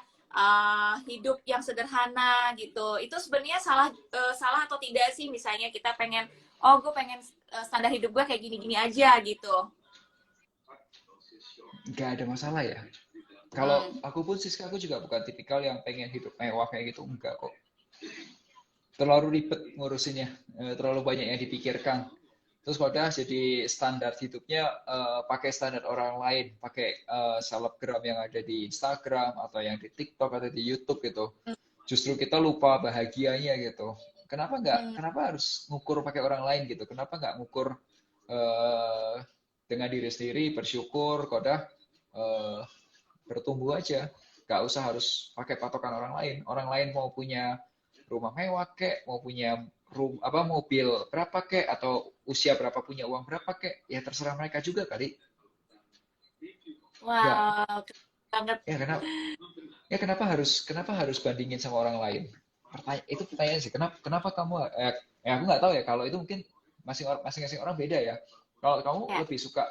hidup yang sederhana gitu, itu sebenarnya salah atau tidak sih? Misalnya kita pengen, oh gue pengen standar hidup gue kayak gini-gini aja gitu. Nggak ada masalah ya. Kalau Hmm. aku pun Siska, aku juga bukan tipikal yang pengen hidup mewah kayak gitu. Enggak kok. Terlalu ribet ngurusinnya. Terlalu banyak yang dipikirkan. Terus pada jadi standar hidupnya pakai standar orang lain, pakai selebgram yang ada di Instagram atau yang di TikTok atau di YouTube gitu. Justru kita lupa bahagianya gitu. Kenapa nggak? Hmm. Kenapa harus ngukur pakai orang lain gitu? Kenapa nggak ngukur eh, dengan diri sendiri, bersyukur, kodah bertumbuh aja. Nggak usah harus pakai patokan orang lain. Orang lain mau punya rumah mewah kek, mau punya mobil berapa kek, atau usia berapa punya uang berapa kek, ya terserah mereka juga kali. Nggak, Wow, keren banget. ya kenapa harus bandingin sama orang lain? Itu pertanyaan sih. Kenapa kamu? Aku nggak tahu ya. Kalau itu mungkin masing-masing orang beda ya. Kalau kamu Ya, lebih suka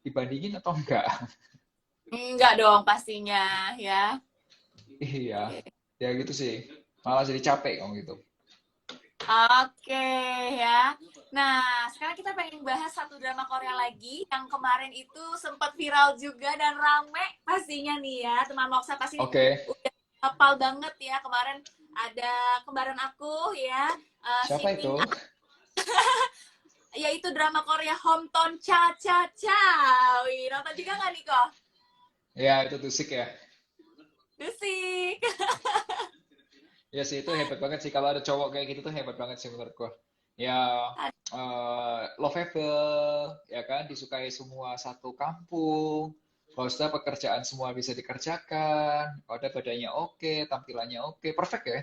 dibandingin atau enggak? enggak dong pastinya ya. Iya, Oke. ya gitu sih. Malah jadi capek kamu gitu. Oke ya. Nah, sekarang kita pengen bahas satu drama Korea lagi yang kemarin itu sempat viral juga dan rame pastinya nih ya. Teman Moksa pasti Oke, udah hafal banget ya. Kemarin ada kembaran aku ya, si siapa Pink, itu? yaitu drama Korea Hometown Cha Cha Cha. Wih, nonton juga nggak nih kok? Ya, itu Tusik ya. Dusik. Ya sih, itu hebat banget sih. Kalau ada cowok kayak gitu tuh hebat banget sih menurut gua. Ya, lovable, ya kan, disukai semua satu kampung. Kalau sudah pekerjaan semua bisa dikerjakan, kalau ada badannya oke, tampilannya oke, perfect ya.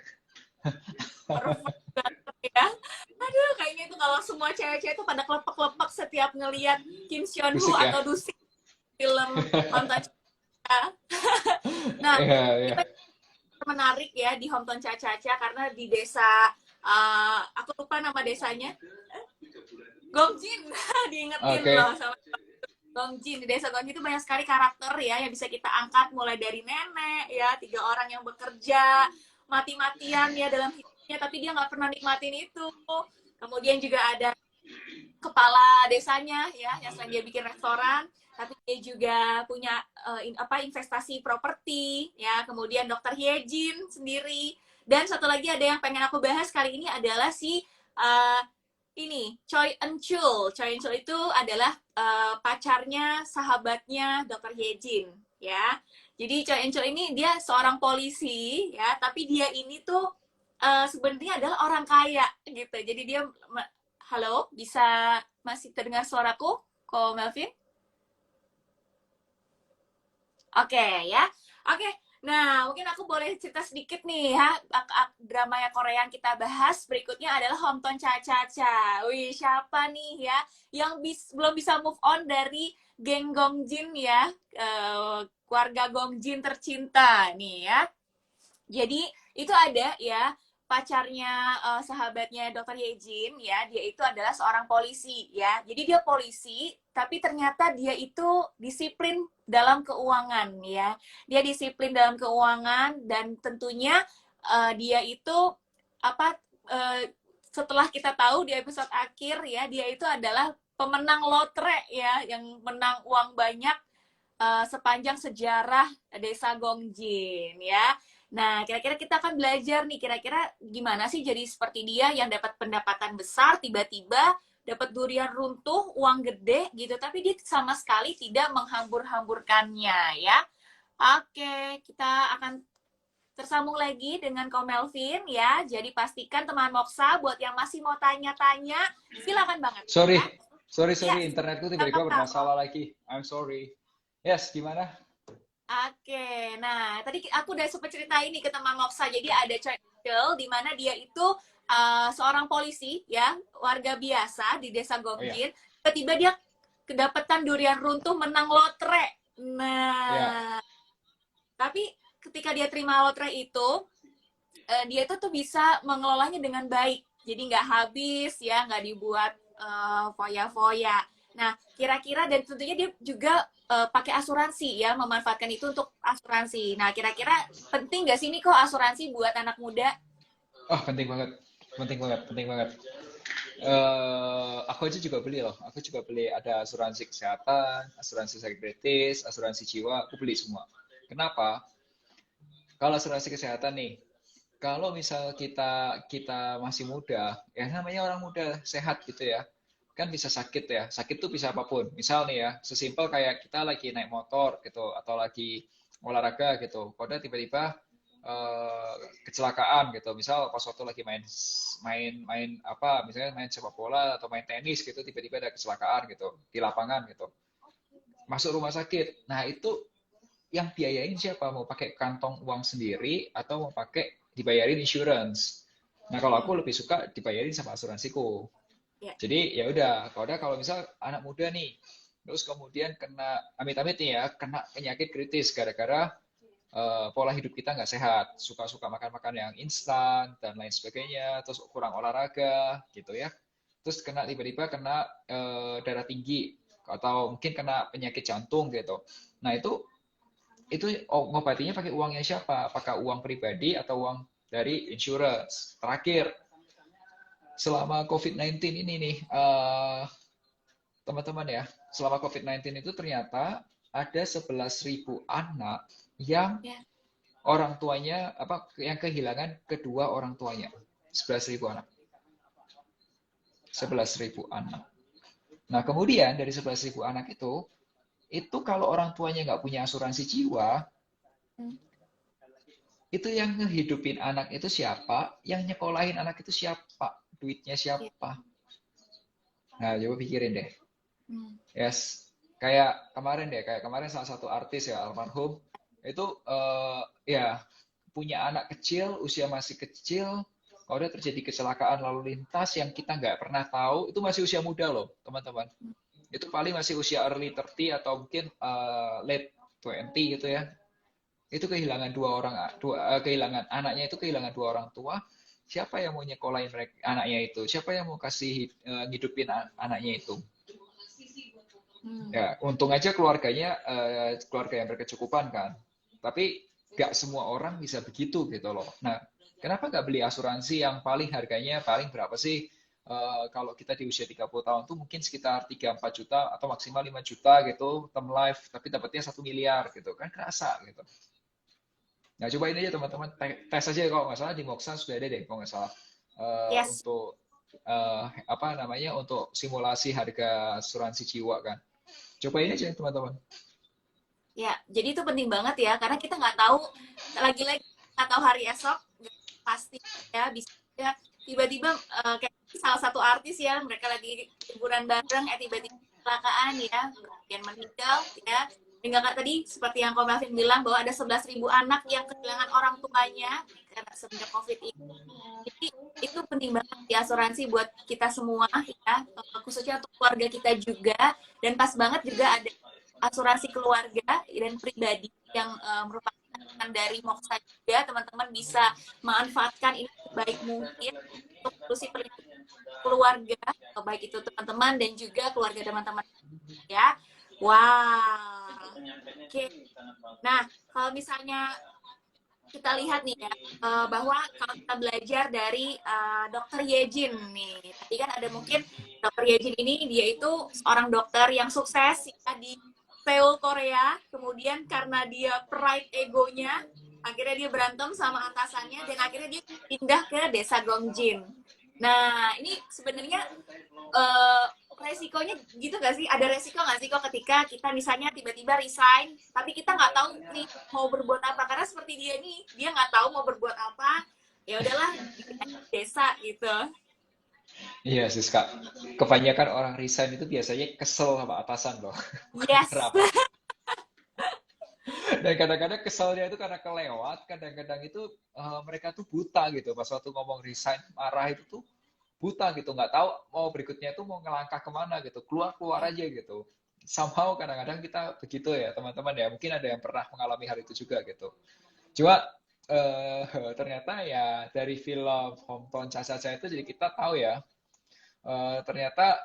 Perfect ya. Aduh, kayaknya itu kalau semua cewek-cewek itu pada kelepek-kelepek setiap ngelihat Kim Seon Ho Fisik ya. atau Dusi film Hometown Cha. Nah, Iya, iya. ini menarik ya di Hometown Cha karena di desa aku lupa nama desanya. Gongjin. Diingetin Oke. loh sama Gongjin. Di desa Gongjin itu banyak sekali karakter ya yang bisa kita angkat mulai dari nenek ya, 3 orang yang bekerja mati-matian ya dalam hidupnya tapi dia nggak pernah nikmatin itu. Kemudian juga ada kepala desanya ya yang selain dia bikin restoran tapi dia juga punya investasi properti ya, kemudian dokter Hyejin sendiri, dan satu lagi ada yang pengen aku bahas kali ini adalah si uh, ini Choi Eun Chul. Choi Eun Chul itu adalah pacarnya sahabatnya dokter Hyejin ya. Jadi Choi Eun Chul ini dia seorang polisi ya, tapi dia ini tuh sebenarnya adalah orang kaya gitu. Jadi dia halo, bisa masih terdengar suaraku, Ko Melvin? Oke ya. Oke. Nah, mungkin aku boleh cerita sedikit nih ya. Drama yang Korea yang kita bahas berikutnya adalah Hometown Cha. Wih, siapa nih ya yang belum bisa move on dari geng Gongjin ya. Keluarga Gongjin tercinta nih ya. Jadi itu ada ya pacarnya sahabatnya Dokter Yejin ya, dia itu adalah seorang polisi ya. Jadi dia polisi tapi ternyata dia itu disiplin dalam keuangan ya. Dia disiplin dalam keuangan dan tentunya dia itu apa setelah kita tahu di episode akhir ya, dia itu adalah pemenang lotre ya yang menang uang banyak sepanjang sejarah Desa Gongjin ya. Nah, kira-kira kita akan belajar nih, kira-kira gimana sih jadi seperti dia yang dapat pendapatan besar, tiba-tiba dapat durian runtuh, uang gede gitu, tapi dia sama sekali tidak menghambur-hamburkannya ya. Oke, kita akan tersambung lagi dengan Ko Melvin ya. Jadi pastikan teman Moksa buat yang masih mau tanya-tanya, silakan banget. Sorry, Ya. sorry, Ya, internetku tiba-tiba bermasalah lagi. I'm sorry. Yes, gimana? Oke, nah tadi aku udah sempat cerita ini ke teman Moksa. Jadi ada Choi di mana dia itu seorang polisi ya, warga biasa di desa Gongjin. Tiba-tiba dia kedapatan durian runtuh menang lotre. Nah, tapi ketika dia terima lotre itu, dia itu tuh bisa mengelolanya dengan baik. Jadi nggak habis ya, nggak dibuat foya-foya. Nah, kira-kira dan tentunya dia juga pakai asuransi ya, memanfaatkan itu untuk asuransi. Nah, kira-kira penting nggak sih ini kok asuransi buat anak muda? Oh, penting banget. Penting banget, penting banget. Aku aja juga beli loh. Aku juga beli ada asuransi kesehatan, asuransi sakit kritis, asuransi jiwa. Aku beli semua. Kenapa? Kalau asuransi kesehatan nih, kalau misal kita masih muda, ya namanya orang muda sehat gitu ya, kan bisa sakit ya. Sakit tuh bisa apapun. Misal nih ya, sesimpel kayak kita lagi naik motor gitu, atau lagi olahraga gitu. Kode tiba-tiba kecelakaan gitu. Misal pas waktu lagi main apa, misalnya main sepak bola atau main tenis gitu, tiba-tiba ada kecelakaan gitu di lapangan gitu. Masuk rumah sakit. Nah, itu yang biayain siapa? Mau pakai kantong uang sendiri atau mau pakai dibayarin insurance? Nah, kalau aku lebih suka dibayarin sama asuransiku. Jadi ya udah, kalau misal anak muda nih, terus kemudian kena amit-amit nih ya, kena penyakit kritis gara-gara pola hidup kita nggak sehat, suka-suka makan-makan yang instan dan lain sebagainya, terus kurang olahraga gitu ya, terus tiba-tiba kena darah tinggi atau mungkin kena penyakit jantung gitu. Nah itu ngobatinya pakai uangnya siapa? Apakah uang pribadi atau uang dari insurance? Terakhir, selama COVID-19 ini nih, teman-teman ya, selama COVID-19 itu ternyata ada 11.000 anak yang orang tuanya yang kehilangan kedua orang tuanya. 11.000 anak. 11.000 anak. Nah, kemudian dari 11.000 anak itu kalau orang tuanya nggak punya asuransi jiwa, itu yang ngehidupin anak itu siapa? Yang nyekolahin anak itu siapa? Duitnya siapa? Nah, coba pikirin deh. Hmm. Yes, kayak kemarin salah satu artis ya almarhum itu ya punya anak kecil, usia masih kecil. Kalau udah terjadi kecelakaan lalu lintas yang kita nggak pernah tahu, itu masih usia muda loh, teman-teman. Itu paling masih usia early 30 atau mungkin late 20 gitu ya. Itu kehilangan kehilangan anaknya itu kehilangan dua orang tua. Siapa yang mau nyekolahin mereka anaknya itu? Siapa yang mau kasih ngidupin anaknya itu? Hmm. Ya, untung aja keluarganya keluarga yang berkecukupan kan. Tapi nggak semua orang bisa begitu gitu loh. Nah, kenapa nggak beli asuransi yang paling harganya paling berapa sih? Kalau kita di usia 30 tahun tuh mungkin sekitar 3-4 juta atau maksimal 5 juta gitu term life, tapi dapatnya 1 miliar gitu kan kerasa gitu. Nah, coba ini aja teman-teman tes aja kalau nggak salah di Moxa sudah ada deh kalau nggak salah Yes. untuk apa namanya untuk simulasi harga asuransi jiwa kan. Cobain aja teman-teman. Ya, jadi itu penting banget ya, karena kita nggak tahu, lagi-lagi nggak tahu hari esok, nggak pasti ya, bisa ya, tiba-tiba kayak salah satu artis ya, mereka lagi liburan bareng, tiba-tiba kecelakaan ya, kemudian meninggal ya. Dan kakak tadi, seperti yang Ko Melvin bilang, bahwa ada 11.000 anak yang kehilangan orang tuanya karena semenjak COVID ini. Jadi itu penting banget di asuransi buat kita semua ya, khususnya untuk keluarga kita juga. Dan pas banget juga ada asuransi keluarga dan pribadi yang merupakan dari Moxa juga. Teman-teman bisa manfaatkan ini sebaik mungkin untuk solusi perlindungan keluarga, baik itu teman-teman dan juga keluarga teman-teman ya. Wow. Oke. Nah, kalau misalnya kita lihat nih ya, bahwa kalau kita belajar dari Dokter Yejin nih, tadi kan ada mungkin Dokter Yejin ini dia itu seorang dokter yang sukses ya di Seoul Korea, kemudian karena dia pride egonya, akhirnya dia berantem sama atasannya dan akhirnya dia pindah ke desa Gongjin. Nah, ini sebenarnya eh, resikonya gitu gak sih? Ada resiko gak sih kok ketika kita misalnya tiba-tiba resign, tapi kita nggak tahu nih mau berbuat apa? Karena seperti dia nih, dia nggak tahu mau berbuat apa. Ya udahlah, di desa gitu. Iya sih, Kak. Kebanyakan orang resign itu biasanya kesel sama atasan loh. Yes. Kenapa? Dan kadang-kadang keselnya itu karena kelewat, kadang-kadang itu mereka tuh buta gitu. Pas waktu ngomong resign, marah itu tuh buta gitu. Nggak tahu mau berikutnya itu mau ngelangkah kemana gitu. Keluar-keluar Ya. aja gitu. Somehow kadang-kadang kita begitu ya teman-teman ya. Mungkin ada yang pernah mengalami hal itu juga gitu. Cuma eh, ternyata ya dari film Hometown Cha-Cha-Cha itu jadi kita tahu ya ternyata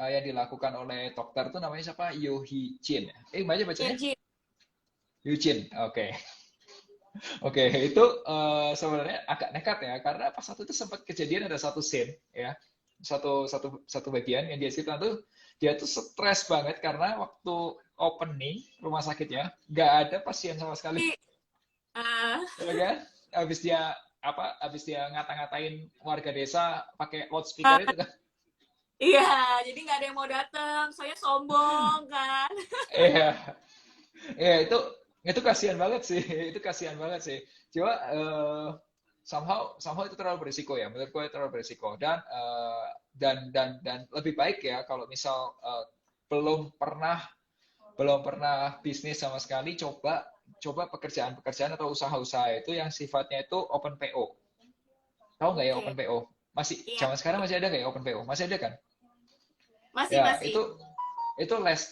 yang dilakukan oleh dokter itu namanya siapa? Yo Hee Jin. Baca bacanya? Yejin. Eugene. Oke. Oke, itu sebenarnya agak nekat ya karena pas satu itu sempat kejadian ada satu scene ya. Satu bagian yang dia cerita tuh dia tuh stres banget karena waktu opening rumah sakitnya nggak ada pasien sama sekali. Uh, Ya kan? Habis dia ngata-ngatain warga desa pakai loudspeaker itu kan. iya, jadi nggak ada yang mau datang. Soalnya sombong kan. Iya, iya itu kasihan banget sih. Itu kasihan banget sih. Coba somehow itu terlalu berisiko ya. Menurut gue terlalu berisiko dan lebih baik ya kalau misal belum pernah bisnis sama sekali coba pekerjaan-pekerjaan atau usaha-usaha itu yang sifatnya itu open PO. Tahu nggak ya Oke. open PO? Masih Iya, zaman sekarang masih ada nggak ya open PO? Masih ada kan? masih Ya, masih.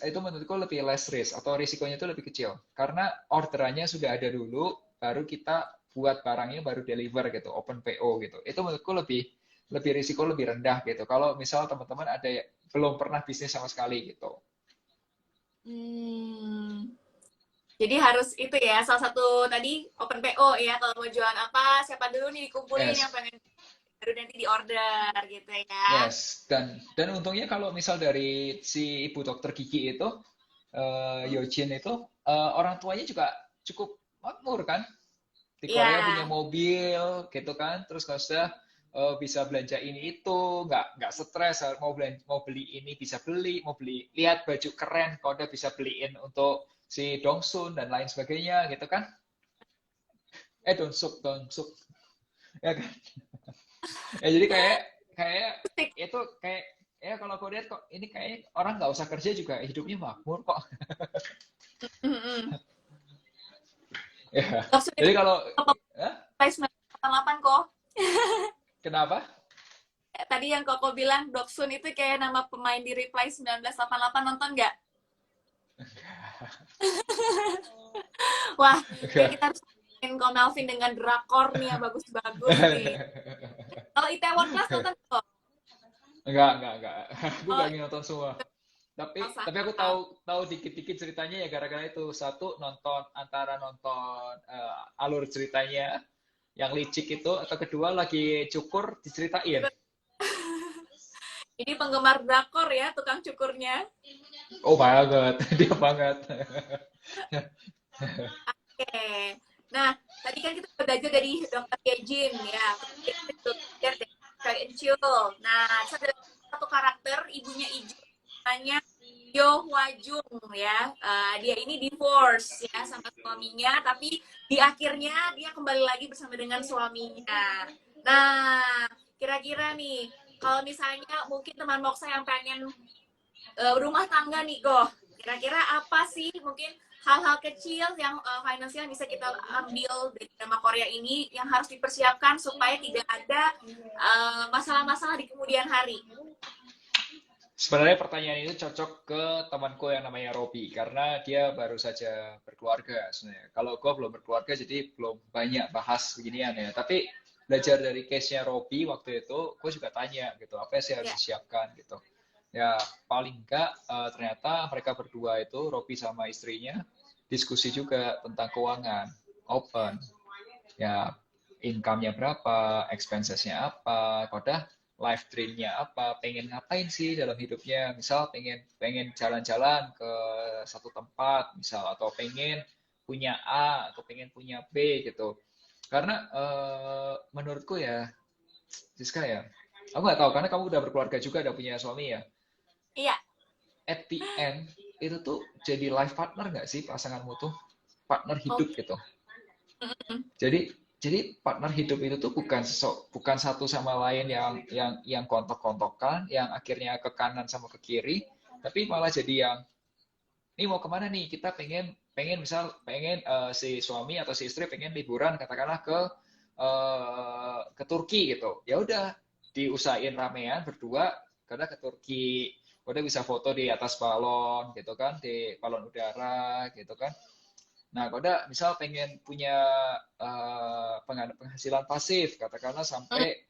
itu menurutku lebih less risk atau risikonya itu lebih kecil karena orderannya sudah ada dulu baru kita buat barangnya baru deliver gitu open PO gitu itu menurutku lebih lebih risiko lebih rendah gitu kalau misal teman-teman ada yang belum pernah bisnis sama sekali gitu. Hmm. Jadi harus itu ya, salah satu tadi open PO ya, kalau mau jualan apa, siapa dulu nih dikumpulin yang Yes. pengen baru nanti di order gitu ya. Yes, dan untungnya kalau misal dari si ibu dokter gigi itu, Yojin itu, orang tuanya juga cukup makmur kan. Di Iya. Korea punya mobil gitu kan, terus kalau sudah bisa belanja ini itu, nggak stres mau beli ini bisa beli, mau beli lihat baju keren, kalau udah bisa beliin untuk si Dongsun dan lain sebagainya gitu kan. Donsuk, Donsuk, ya kan. Ya jadi kayak kayak Musik. itu kayak ya kalau aku lihat kok ini kayaknya orang nggak usah kerja juga hidupnya makmur kok. Mm-mm. Ya. Doksun itu Jadi kalau Hah? Reply 1988 kok. Kenapa? Tadi yang Koko bilang Doksun itu kayak nama pemain di Reply 1988, nonton nggak? Wah, kayak kita Enggak. harus ngomongin Ko Melvin dengan drakor nih yang bagus-bagus nih. Kalau Itaewon Class nonton kok? Enggak. Aku Oh, gak ingin nonton semua. Tapi aku sama. tahu tahu dikit-dikit ceritanya ya gara-gara itu. Satu nonton antara nonton alur ceritanya yang licik itu atau kedua lagi cukur diceritain. Ini penggemar drakor ya, tukang cukurnya. Oh banget, dia banget. Oke. Nah, tadi kan kita udah belajar dari Dr. Yejin ya. Itu belajar dari Choi Eun-chul. Nah, ada satu karakter ibunya Iju namanya Yo Hwa Jung ya. Dia ini divorce ya sama suaminya, tapi di akhirnya dia kembali lagi bersama dengan suaminya. Nah, kira-kira nih kalau misalnya mungkin teman Moksa yang pengen rumah tangga nih kok, kira-kira apa sih mungkin hal-hal kecil yang finansial bisa kita ambil dari drama Korea ini yang harus dipersiapkan supaya tidak ada masalah-masalah di kemudian hari. Sebenarnya pertanyaan itu cocok ke temanku yang namanya Robi karena dia baru saja berkeluarga sebenarnya. Kalau gue belum berkeluarga jadi belum banyak bahas beginian ya. Tapi belajar dari case-nya Robi waktu itu, gue juga tanya gitu, apa sih yang harus Ya, disiapkan gitu. Ya paling enggak ternyata mereka berdua itu, Robi sama istrinya, diskusi juga tentang keuangan, open. Ya income-nya berapa, expenses-nya apa, kodah life dream-nya apa, pengen ngapain sih dalam hidupnya, misal pengen pengen jalan-jalan ke satu tempat, misal atau pengen punya A atau pengen punya B gitu. Karena menurutku ya, Siska ya, aku nggak tahu karena kamu udah berkeluarga juga, udah punya suami ya. iya. At the end itu tuh jadi life partner nggak sih pasanganmu tuh, partner hidup Oke. gitu. Mm-mm. Jadi partner hidup itu tuh bukan satu sama lain yang kontok-kontokan, yang akhirnya ke kanan sama ke kiri, tapi malah jadi yang ini mau kemana nih? Kita pengen pengen misal pengen si suami atau si istri pengen liburan katakanlah ke Turki gitu. Ya udah diusahain ramean berdua karena ke Turki. Udah bisa foto di atas balon gitu kan, di balon udara gitu kan. Nah, Koda misal pengen punya penghasilan pasif, katakanlah Mm. sampai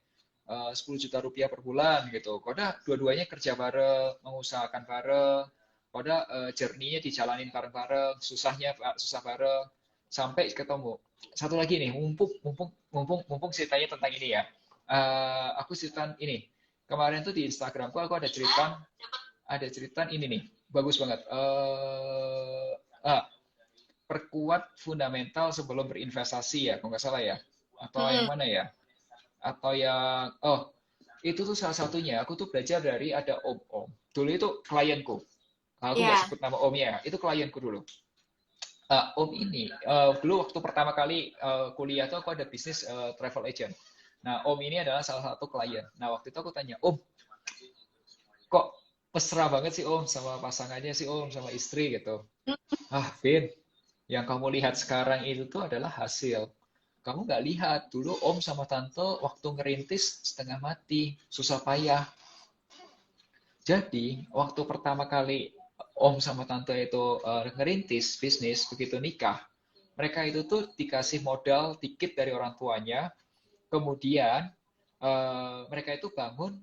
10 juta rupiah per bulan gitu. Koda dua-duanya kerja bareng, mengusahakan bareng, Koda journey-nya dijalanin bareng-bareng, susah bareng, sampai ketemu. Satu lagi nih, mumpung ceritanya tentang ini ya. Aku cerita ini. Kemarin tuh di Instagramku aku ada cerita ini nih, bagus banget. Perkuat fundamental sebelum berinvestasi ya, kalau nggak salah ya. Atau yang Mm-mm. mana ya? Atau yang, oh, itu tuh salah satunya, aku tuh belajar dari ada om-om. Dulu itu klienku. Aku nggak Ya, sebut nama omnya ya, itu klienku dulu. Om ini, dulu waktu pertama kali kuliah tuh aku ada bisnis travel agent. Nah, om ini adalah salah satu klien. Nah, waktu itu aku tanya, om, kok mesra banget sih om sama pasangannya sih om sama istri gitu. Ah, Vin, yang kamu lihat sekarang itu tuh adalah hasil. Kamu nggak lihat dulu om sama tante waktu ngerintis setengah mati, susah payah. Jadi waktu pertama kali om sama tante itu ngerintis bisnis begitu nikah, mereka itu tuh dikasih modal dikit dari orang tuanya, kemudian mereka itu bangun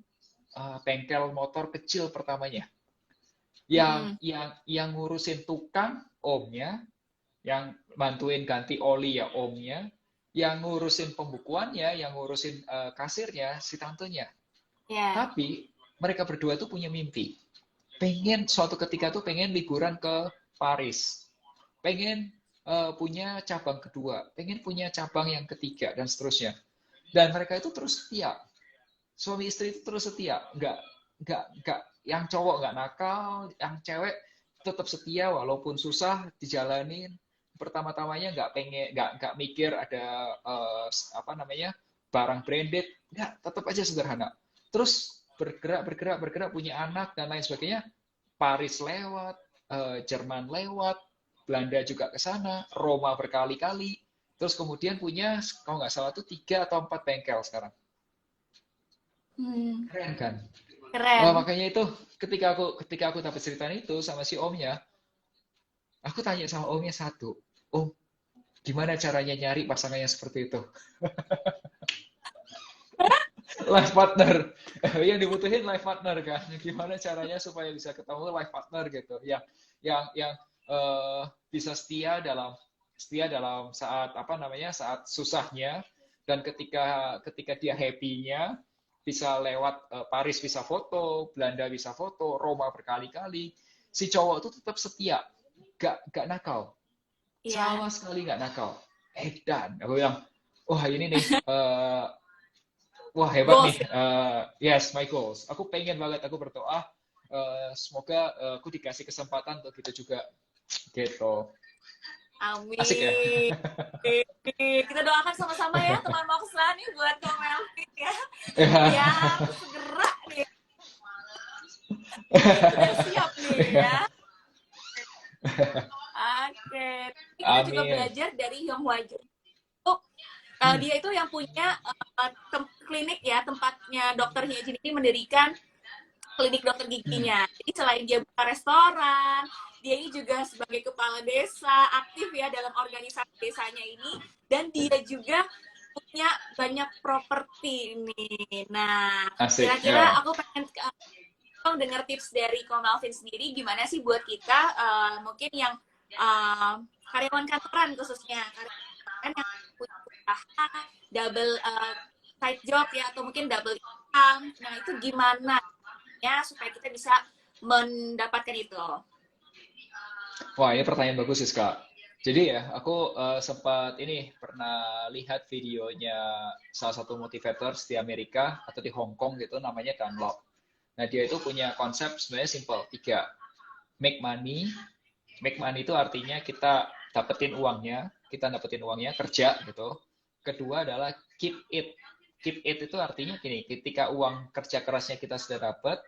bengkel motor kecil pertamanya. mm-mm. Yang ngurusin tukang omnya, yang bantuin ganti oli ya omnya, yang ngurusin pembukuannya, yang ngurusin kasirnya si tantenya. Ya, Tapi mereka berdua tuh punya mimpi. Pengen suatu ketika tuh pengen liburan ke Paris. Pengen punya cabang kedua, pengen punya cabang yang ketiga dan seterusnya. Dan mereka itu terus setia. Suami istri itu terus setia, nggak yang cowok nggak nakal, yang cewek tetap setia walaupun susah dijalanin. Pertama-tamanya nggak pengen nggak mikir ada apa namanya barang branded, nggak, tetap aja sederhana. Terus bergerak, punya anak dan lain sebagainya. Paris lewat, Jerman lewat, Belanda juga ke sana, Roma berkali-kali. Terus kemudian punya, kalau nggak salah tuh 3 atau 4 bengkel sekarang. Hmm, Keren kan? Wah, keren. makanya itu ketika aku dapat cerita itu sama si omnya, aku tanya sama omnya satu, Om, gimana caranya nyari pasangan yang seperti itu? Life partner. Yang dibutuhin life partner kan. Gimana caranya supaya bisa ketemu life partner gitu. Yang bisa setia dalam saat apa namanya? Saat susahnya dan ketika dia happy-nya bisa lewat Paris bisa foto, Belanda bisa foto, Roma berkali-kali. Si cowok itu tetap setia, gak nakal. Iya. Sama sekali gak nakal. Edan. Aku bilang, wah ini nih wah hebat nih, Goals. yes my goals. Aku pengen banget, aku berdoa semoga aku dikasih kesempatan untuk gitu juga, gitu. Asik ya? Amin. Kita doakan sama-sama ya teman Moksla nih buat Ko Melvin ya. Biar segera nih sudah siap nih ya. Oke. Kita juga Amin. belajar dari Yong Hwa Jung. Hmm, Dia itu yang punya klinik ya, tempatnya dokter Hyejin ini mendirikan klinik dokter hmm, giginya. Jadi selain dia buka restoran, dia ini juga sebagai kepala desa aktif ya dalam organisasi desanya ini, dan dia juga punya banyak properti ini. Nah, asik kira-kira ya. aku pengen dengar tips dari Ko Melvin sendiri gimana sih buat kita mungkin yang karyawan kantoran khususnya karyawan yang punya usaha double side job ya atau mungkin double income. Nah, itu gimana ya supaya kita bisa mendapatkan itu. Wah ini pertanyaan bagus sih Kak. Jadi ya, aku sempat ini pernah lihat videonya salah satu motivators di Amerika atau di Hong Kong gitu, namanya Dunlop. Nah dia itu punya konsep sebenarnya simple, 3. Make money. Make money itu artinya kita dapetin uangnya kerja gitu. Kedua adalah keep it. Keep it itu artinya gini, ketika uang kerja kerasnya kita sudah dapat,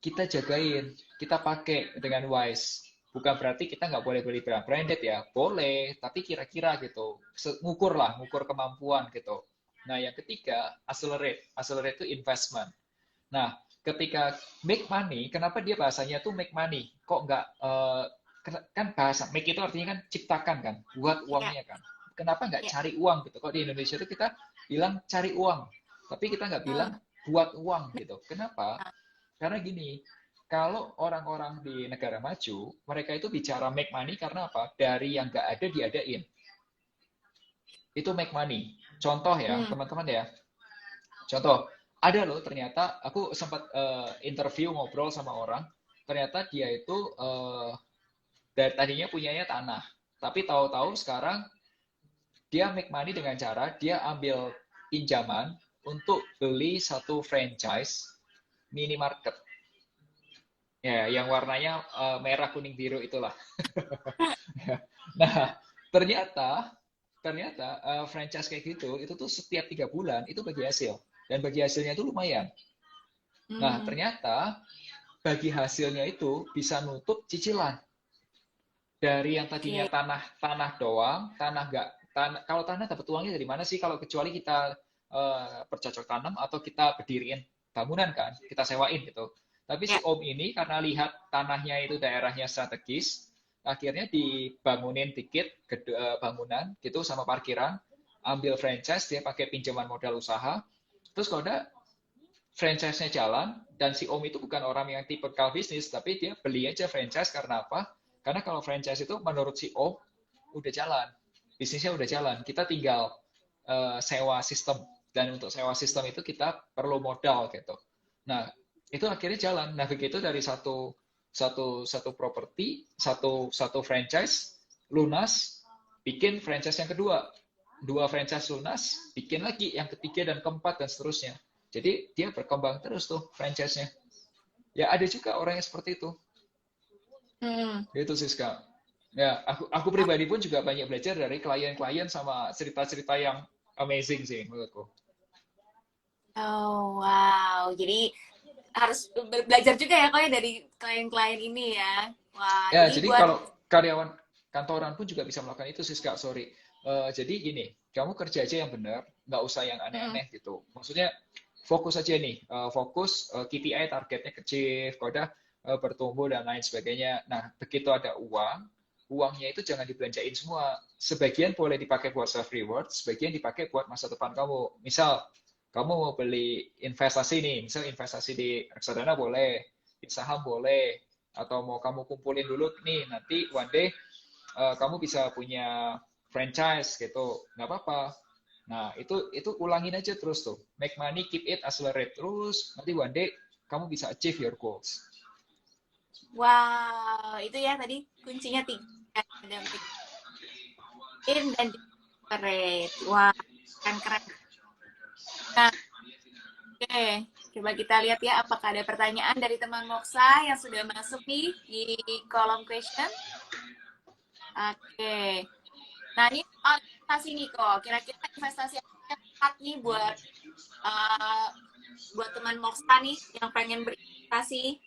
kita jagain, kita pakai dengan wise. Bukan berarti kita nggak boleh beli barang branded ya, boleh, tapi kira-kira gitu. Ngukur kemampuan gitu. Nah, yang ketiga, accelerate. Accelerate itu investment. Nah, ketika make money, kenapa dia bahasanya tuh make money? Kok nggak, kan bahasa make itu artinya kan ciptakan kan, buat Ya, uangnya kan. Kenapa nggak ya. cari uang gitu? Kok di Indonesia itu kita bilang cari uang, tapi kita nggak bilang buat uang gitu. Kenapa? Karena gini, kalau orang-orang di negara maju, mereka itu bicara make money karena apa? Dari yang nggak ada diadain. Itu make money. Contoh ya, Hmm. teman-teman ya. Contoh, ada loh ternyata, aku sempat interview ngobrol sama orang, ternyata dia itu dari tadinya punyanya tanah. Tapi tahu-tahu sekarang dia make money dengan cara dia ambil pinjaman untuk beli satu franchise minimarket. Ya, yang warnanya merah, kuning, biru itulah. Nah, ternyata ternyata franchise kayak gitu itu tuh setiap 3 bulan itu bagi hasil dan bagi hasilnya itu lumayan. Nah, Hmm. ternyata bagi hasilnya itu bisa nutup cicilan dari yang tadinya Oke. tanah doang, tanah nggak tanah, kalau tanah dapat uangnya dari mana sih kalau kecuali kita bercocok tanam atau kita berdiriin bangunan kan, kita sewain gitu. Tapi si Ya. Om ini karena lihat tanahnya itu daerahnya strategis, akhirnya dibangunin dikit bangunan gitu sama parkiran, ambil franchise, dia pakai pinjaman modal usaha, terus kalau udah franchise-nya jalan, dan si Om itu bukan orang yang tipikal bisnis, tapi dia beli aja franchise karena apa? Karena kalau franchise itu menurut si Om udah jalan, bisnisnya udah jalan, kita tinggal sewa sistem, dan untuk sewa sistem itu kita perlu modal gitu. Nah, itu akhirnya jalan. Nah, begitu dari satu satu satu properti, satu franchise lunas, bikin franchise yang kedua. 2 franchise lunas, bikin lagi yang ketiga dan keempat dan seterusnya. Jadi dia berkembang terus tuh franchise-nya. Ya ada juga orang yang seperti itu. Hmm. Itu sih Kak. Ya, aku pribadi pun juga banyak belajar dari klien-klien sama cerita-cerita yang amazing sih menurutku. Oh, wow. Jadi harus belajar juga ya kok ya dari klien-klien ini ya. Wah, Ya, jadi jadi buat kalau karyawan kantoran pun juga bisa melakukan itu sih, Kak, sorry. Jadi gini, kamu kerja aja yang benar, nggak usah yang mm, aneh-aneh gitu. Maksudnya fokus aja nih, fokus KPI targetnya kecil, kalau udah bertumbuh dan lain sebagainya. Nah, begitu ada uang, uangnya itu jangan dibelanjain semua. Sebagian boleh dipakai buat self reward, sebagian dipakai buat masa depan kamu. Misal, kamu mau beli investasi nih, misal investasi di reksadana boleh, di saham boleh, atau mau kamu kumpulin dulu nih nanti one day kamu bisa punya franchise gitu, nggak apa-apa. Nah, itu ulangin aja terus tuh, make money, keep it, accelerate terus, nanti one day kamu bisa achieve your goals. wow, itu ya tadi kuncinya tiga. Ada bikin dan generate. Wah, keren-keren. Nah, oke, coba kita lihat ya apakah ada pertanyaan dari teman Moksa yang sudah masuk nih di kolom question. Oke. Nah, ini soal investasi nih kok. Kira-kira investasi apa yang tepat nih uh, buat teman Moksa nih yang pengen berinvestasi?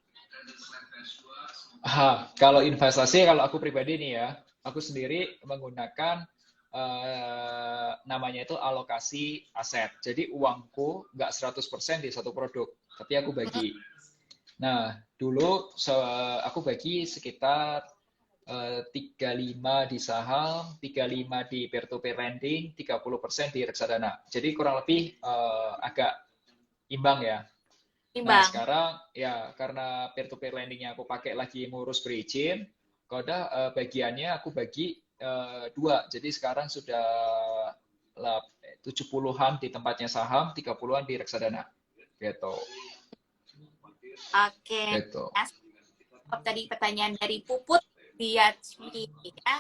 Kalau investasi, kalau aku pribadi nih ya, aku sendiri menggunakan namanya itu alokasi aset. Jadi uangku nggak 100% di satu produk, tapi aku Mm, bagi. Nah, dulu aku bagi sekitar 35 di saham, 35 di peer-to-peer lending, 30% di reksadana. Jadi kurang lebih agak imbang ya. Nah, Timbang. sekarang ya karena peer-to-peer lendingnya aku pakai lagi ngurus berizin, kalau udah bagiannya aku bagi dua. Jadi sekarang sudah 70-an di tempatnya saham, 30-an di reksadana. Gitu. Oke. Gitu. Nah, jawab tadi pertanyaan dari Puput Diatsmi ya.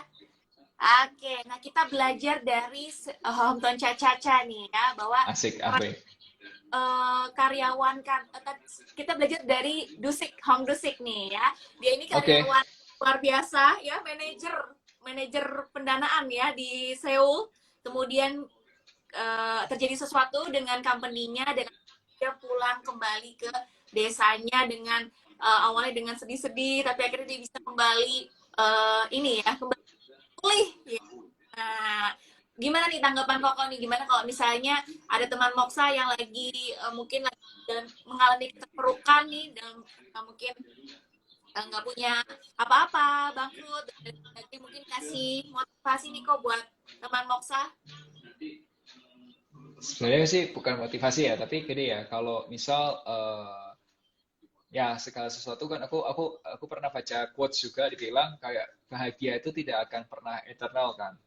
Oke, nah kita belajar dari Homton Caca nih ya bahwa Asik, Abe. karyawan kan kita belajar dari Dusik Hong Dusik nih ya. Dia ini Oke. karyawan luar biasa ya, manajer manajer pendanaan ya di Seoul. Kemudian terjadi sesuatu dengan company-nya, dengan dia pulang kembali ke desanya dengan awalnya dengan sedih-sedih, tapi akhirnya dia bisa kembali ini ya, kembali pulih. Ya. Nah, gimana nih tanggapan Koko nih? Gimana kalau misalnya ada teman Moksa yang lagi mungkin lagi mengalami keterpurukan nih dan mungkin nggak punya apa-apa, bangkrut, jadi mungkin kasih motivasi nih kok buat teman Moksa. Sebenarnya sih bukan motivasi ya, tapi gini ya, kalau misal ya segala sesuatu kan aku pernah baca quotes juga dibilang kayak bahagia itu tidak akan pernah eternal kan.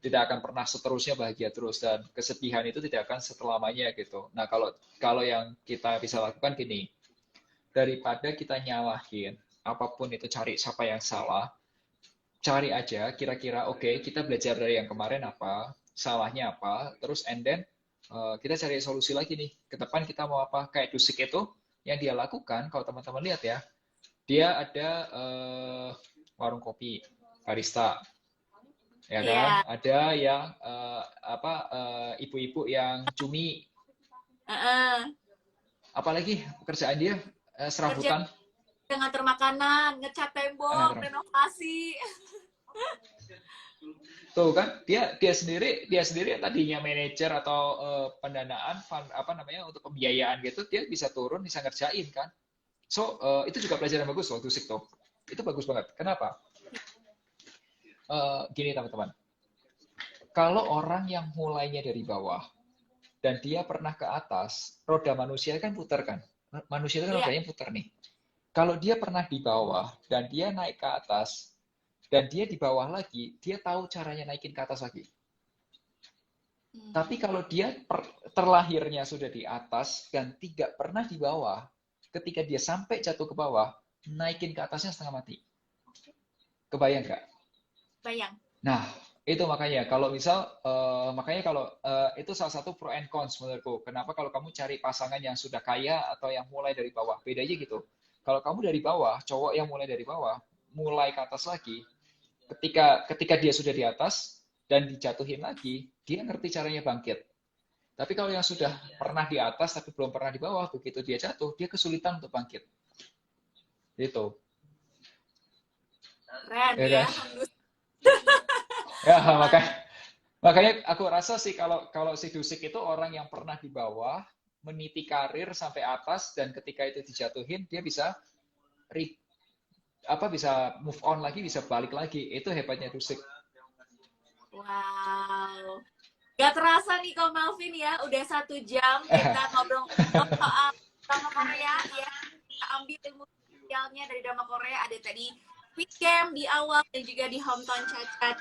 Tidak akan pernah seterusnya bahagia terus dan kesedihan itu tidak akan selamanya gitu. Nah, kalau kalau yang kita bisa lakukan gini, daripada kita nyalahin apapun itu cari siapa yang salah, cari aja kira-kira oke, kita belajar dari yang kemarin apa, salahnya apa, terus and then kita cari solusi lagi nih. Ke depan kita mau apa? Kayak Dusik itu yang dia lakukan, kalau teman-teman lihat ya, dia ada warung kopi, barista, ya kan? Iya. Ada yang apa ibu-ibu yang cumi, Heeh. apalagi pekerjaan dia Kerja serabutan. ngatur makanan, ngecat Nah, tembok, renovasi. tuh kan dia sendiri yang tadinya manajer atau pendanaan fund, apa namanya untuk pembiayaan gitu, dia bisa turun bisa ngerjain kan. So itu juga pelajaran bagus waktu Sikto. Itu bagus banget. Kenapa? Gini teman-teman, kalau orang yang mulainya dari bawah dan dia pernah ke atas, roda manusia kan putar kan. Manusia itu kan Iya. rodanya putar nih. Kalau dia pernah di bawah dan dia naik ke atas dan dia di bawah lagi, dia tahu caranya naikin ke atas lagi. Tapi kalau dia terlahirnya sudah di atas dan tidak pernah di bawah, ketika dia sampai jatuh ke bawah, naikin ke atasnya setengah mati. Kebayang nggak? Bayang. Nah, itu makanya kalau misal makanya kalau itu salah satu pro and cons menurutku. Kenapa kalau kamu cari pasangan yang sudah kaya atau yang mulai dari bawah? Bedanya gitu. Kalau kamu dari bawah, cowok yang mulai dari bawah, mulai ke atas lagi, ketika ketika dia sudah di atas dan dijatuhin lagi, dia ngerti caranya bangkit. Tapi kalau yang sudah pernah di atas tapi belum pernah di bawah, begitu dia jatuh, dia kesulitan untuk bangkit. Gitu. Keren Ya ya. kan? Ya, makanya aku rasa sih kalau kalau si Dusik itu orang yang pernah di bawah, meniti karir sampai atas dan ketika itu dijatuhin dia bisa re- bisa move on lagi, bisa balik lagi. Itu hebatnya Dusik. Wow. Gak terasa nih Ko Melvin ya, udah 1 jam kita ngobrol-ngobrol soal drama Korea ya. Kita ambil ilmu sosialnya dari drama Korea. Ada tadi quick camp di awal dan juga di hometown Cacat.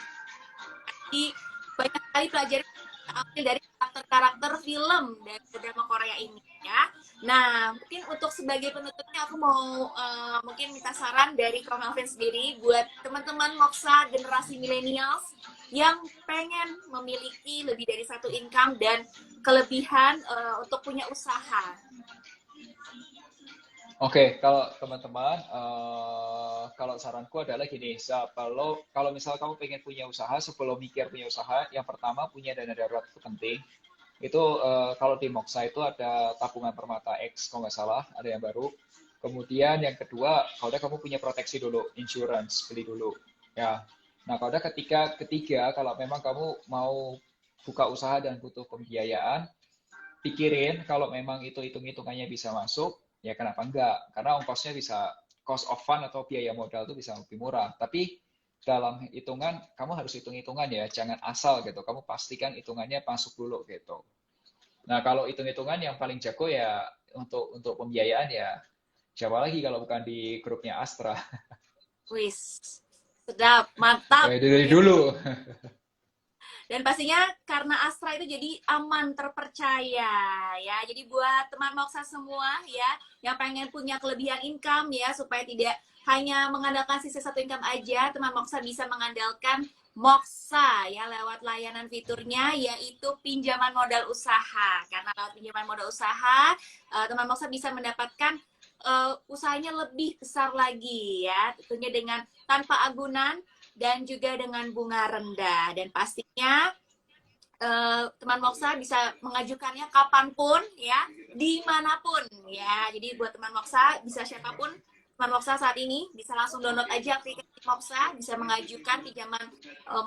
Jadi banyak sekali pelajaran yang kita ambil dari karakter-karakter film dari drama Korea ini ya. Nah, mungkin untuk sebagai penutupnya aku mau mungkin minta saran dari Ko Melvin sendiri buat teman-teman Moksa generasi millennials yang pengen memiliki lebih dari satu income dan kelebihan untuk punya usaha. Oke, kalau teman-teman, kalau saranku adalah gini, kalau kalau misal kamu pengen punya usaha, sebelum mikir punya usaha, yang pertama punya dana darurat itu penting. Itu kalau di Moxa itu ada tabungan permata X, kalau nggak salah, ada yang baru. Kemudian yang kedua, kalau udah kamu punya proteksi dulu, insurance, beli dulu. Ya. Nah, kalau udah ketiga, kalau memang kamu mau buka usaha dan butuh pembiayaan, pikirin kalau memang itu hitung-hitungannya bisa masuk, ya kenapa enggak? Karena ongkosnya bisa, cost of fund atau biaya modal itu bisa lebih murah. Tapi dalam hitungan, kamu harus hitung-hitungan ya, jangan asal gitu. Kamu pastikan hitungannya masuk dulu gitu. Nah, kalau hitung-hitungan yang paling jago ya untuk pembiayaan ya, siapa lagi kalau bukan di grupnya Astra. Wis, sedap, mantap. Dari dulu. Dan pastinya karena Astra itu jadi aman, terpercaya ya. Jadi buat teman Moksa semua ya yang pengen punya kelebihan income ya supaya tidak hanya mengandalkan sisa satu income aja, teman Moksa bisa mengandalkan Moksa ya lewat layanan fiturnya yaitu pinjaman modal usaha. Karena lewat pinjaman modal usaha, teman Moksa bisa mendapatkan usahanya lebih besar lagi ya, tentunya dengan tanpa agunan dan juga dengan bunga rendah. Dan pastinya teman Moksa bisa mengajukannya kapanpun ya, dimanapun ya. Jadi buat teman Moksa bisa siapapun teman Moksa saat ini bisa langsung download aja aplikasi Moksa, bisa mengajukan pinjaman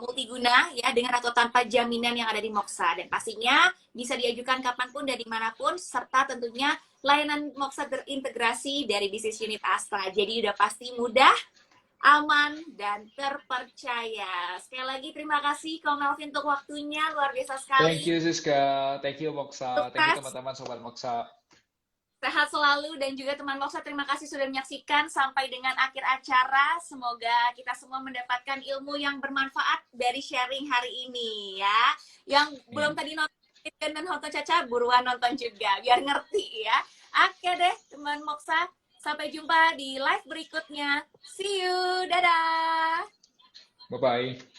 multiguna ya dengan atau tanpa jaminan yang ada di Moksa. Dan pastinya bisa diajukan kapanpun dan dimanapun serta tentunya layanan Moksa terintegrasi dari bisnis unit Astra. Jadi udah pasti mudah, aman, dan terpercaya. Sekali lagi terima kasih Ko Melvin untuk waktunya, luar biasa Thank sekali. you Siska, thank you Moksa, thank you Sukses, teman-teman Sobat Moksa. sehat selalu, dan juga teman Moksa terima kasih sudah menyaksikan sampai dengan akhir acara. Semoga kita semua mendapatkan ilmu yang bermanfaat dari sharing hari ini ya. Yang belum tadi nonton dan nonton Caca, buruan nonton juga biar ngerti ya. Oke deh teman Moksa, sampai jumpa di live berikutnya. See you, dadah. Bye-bye.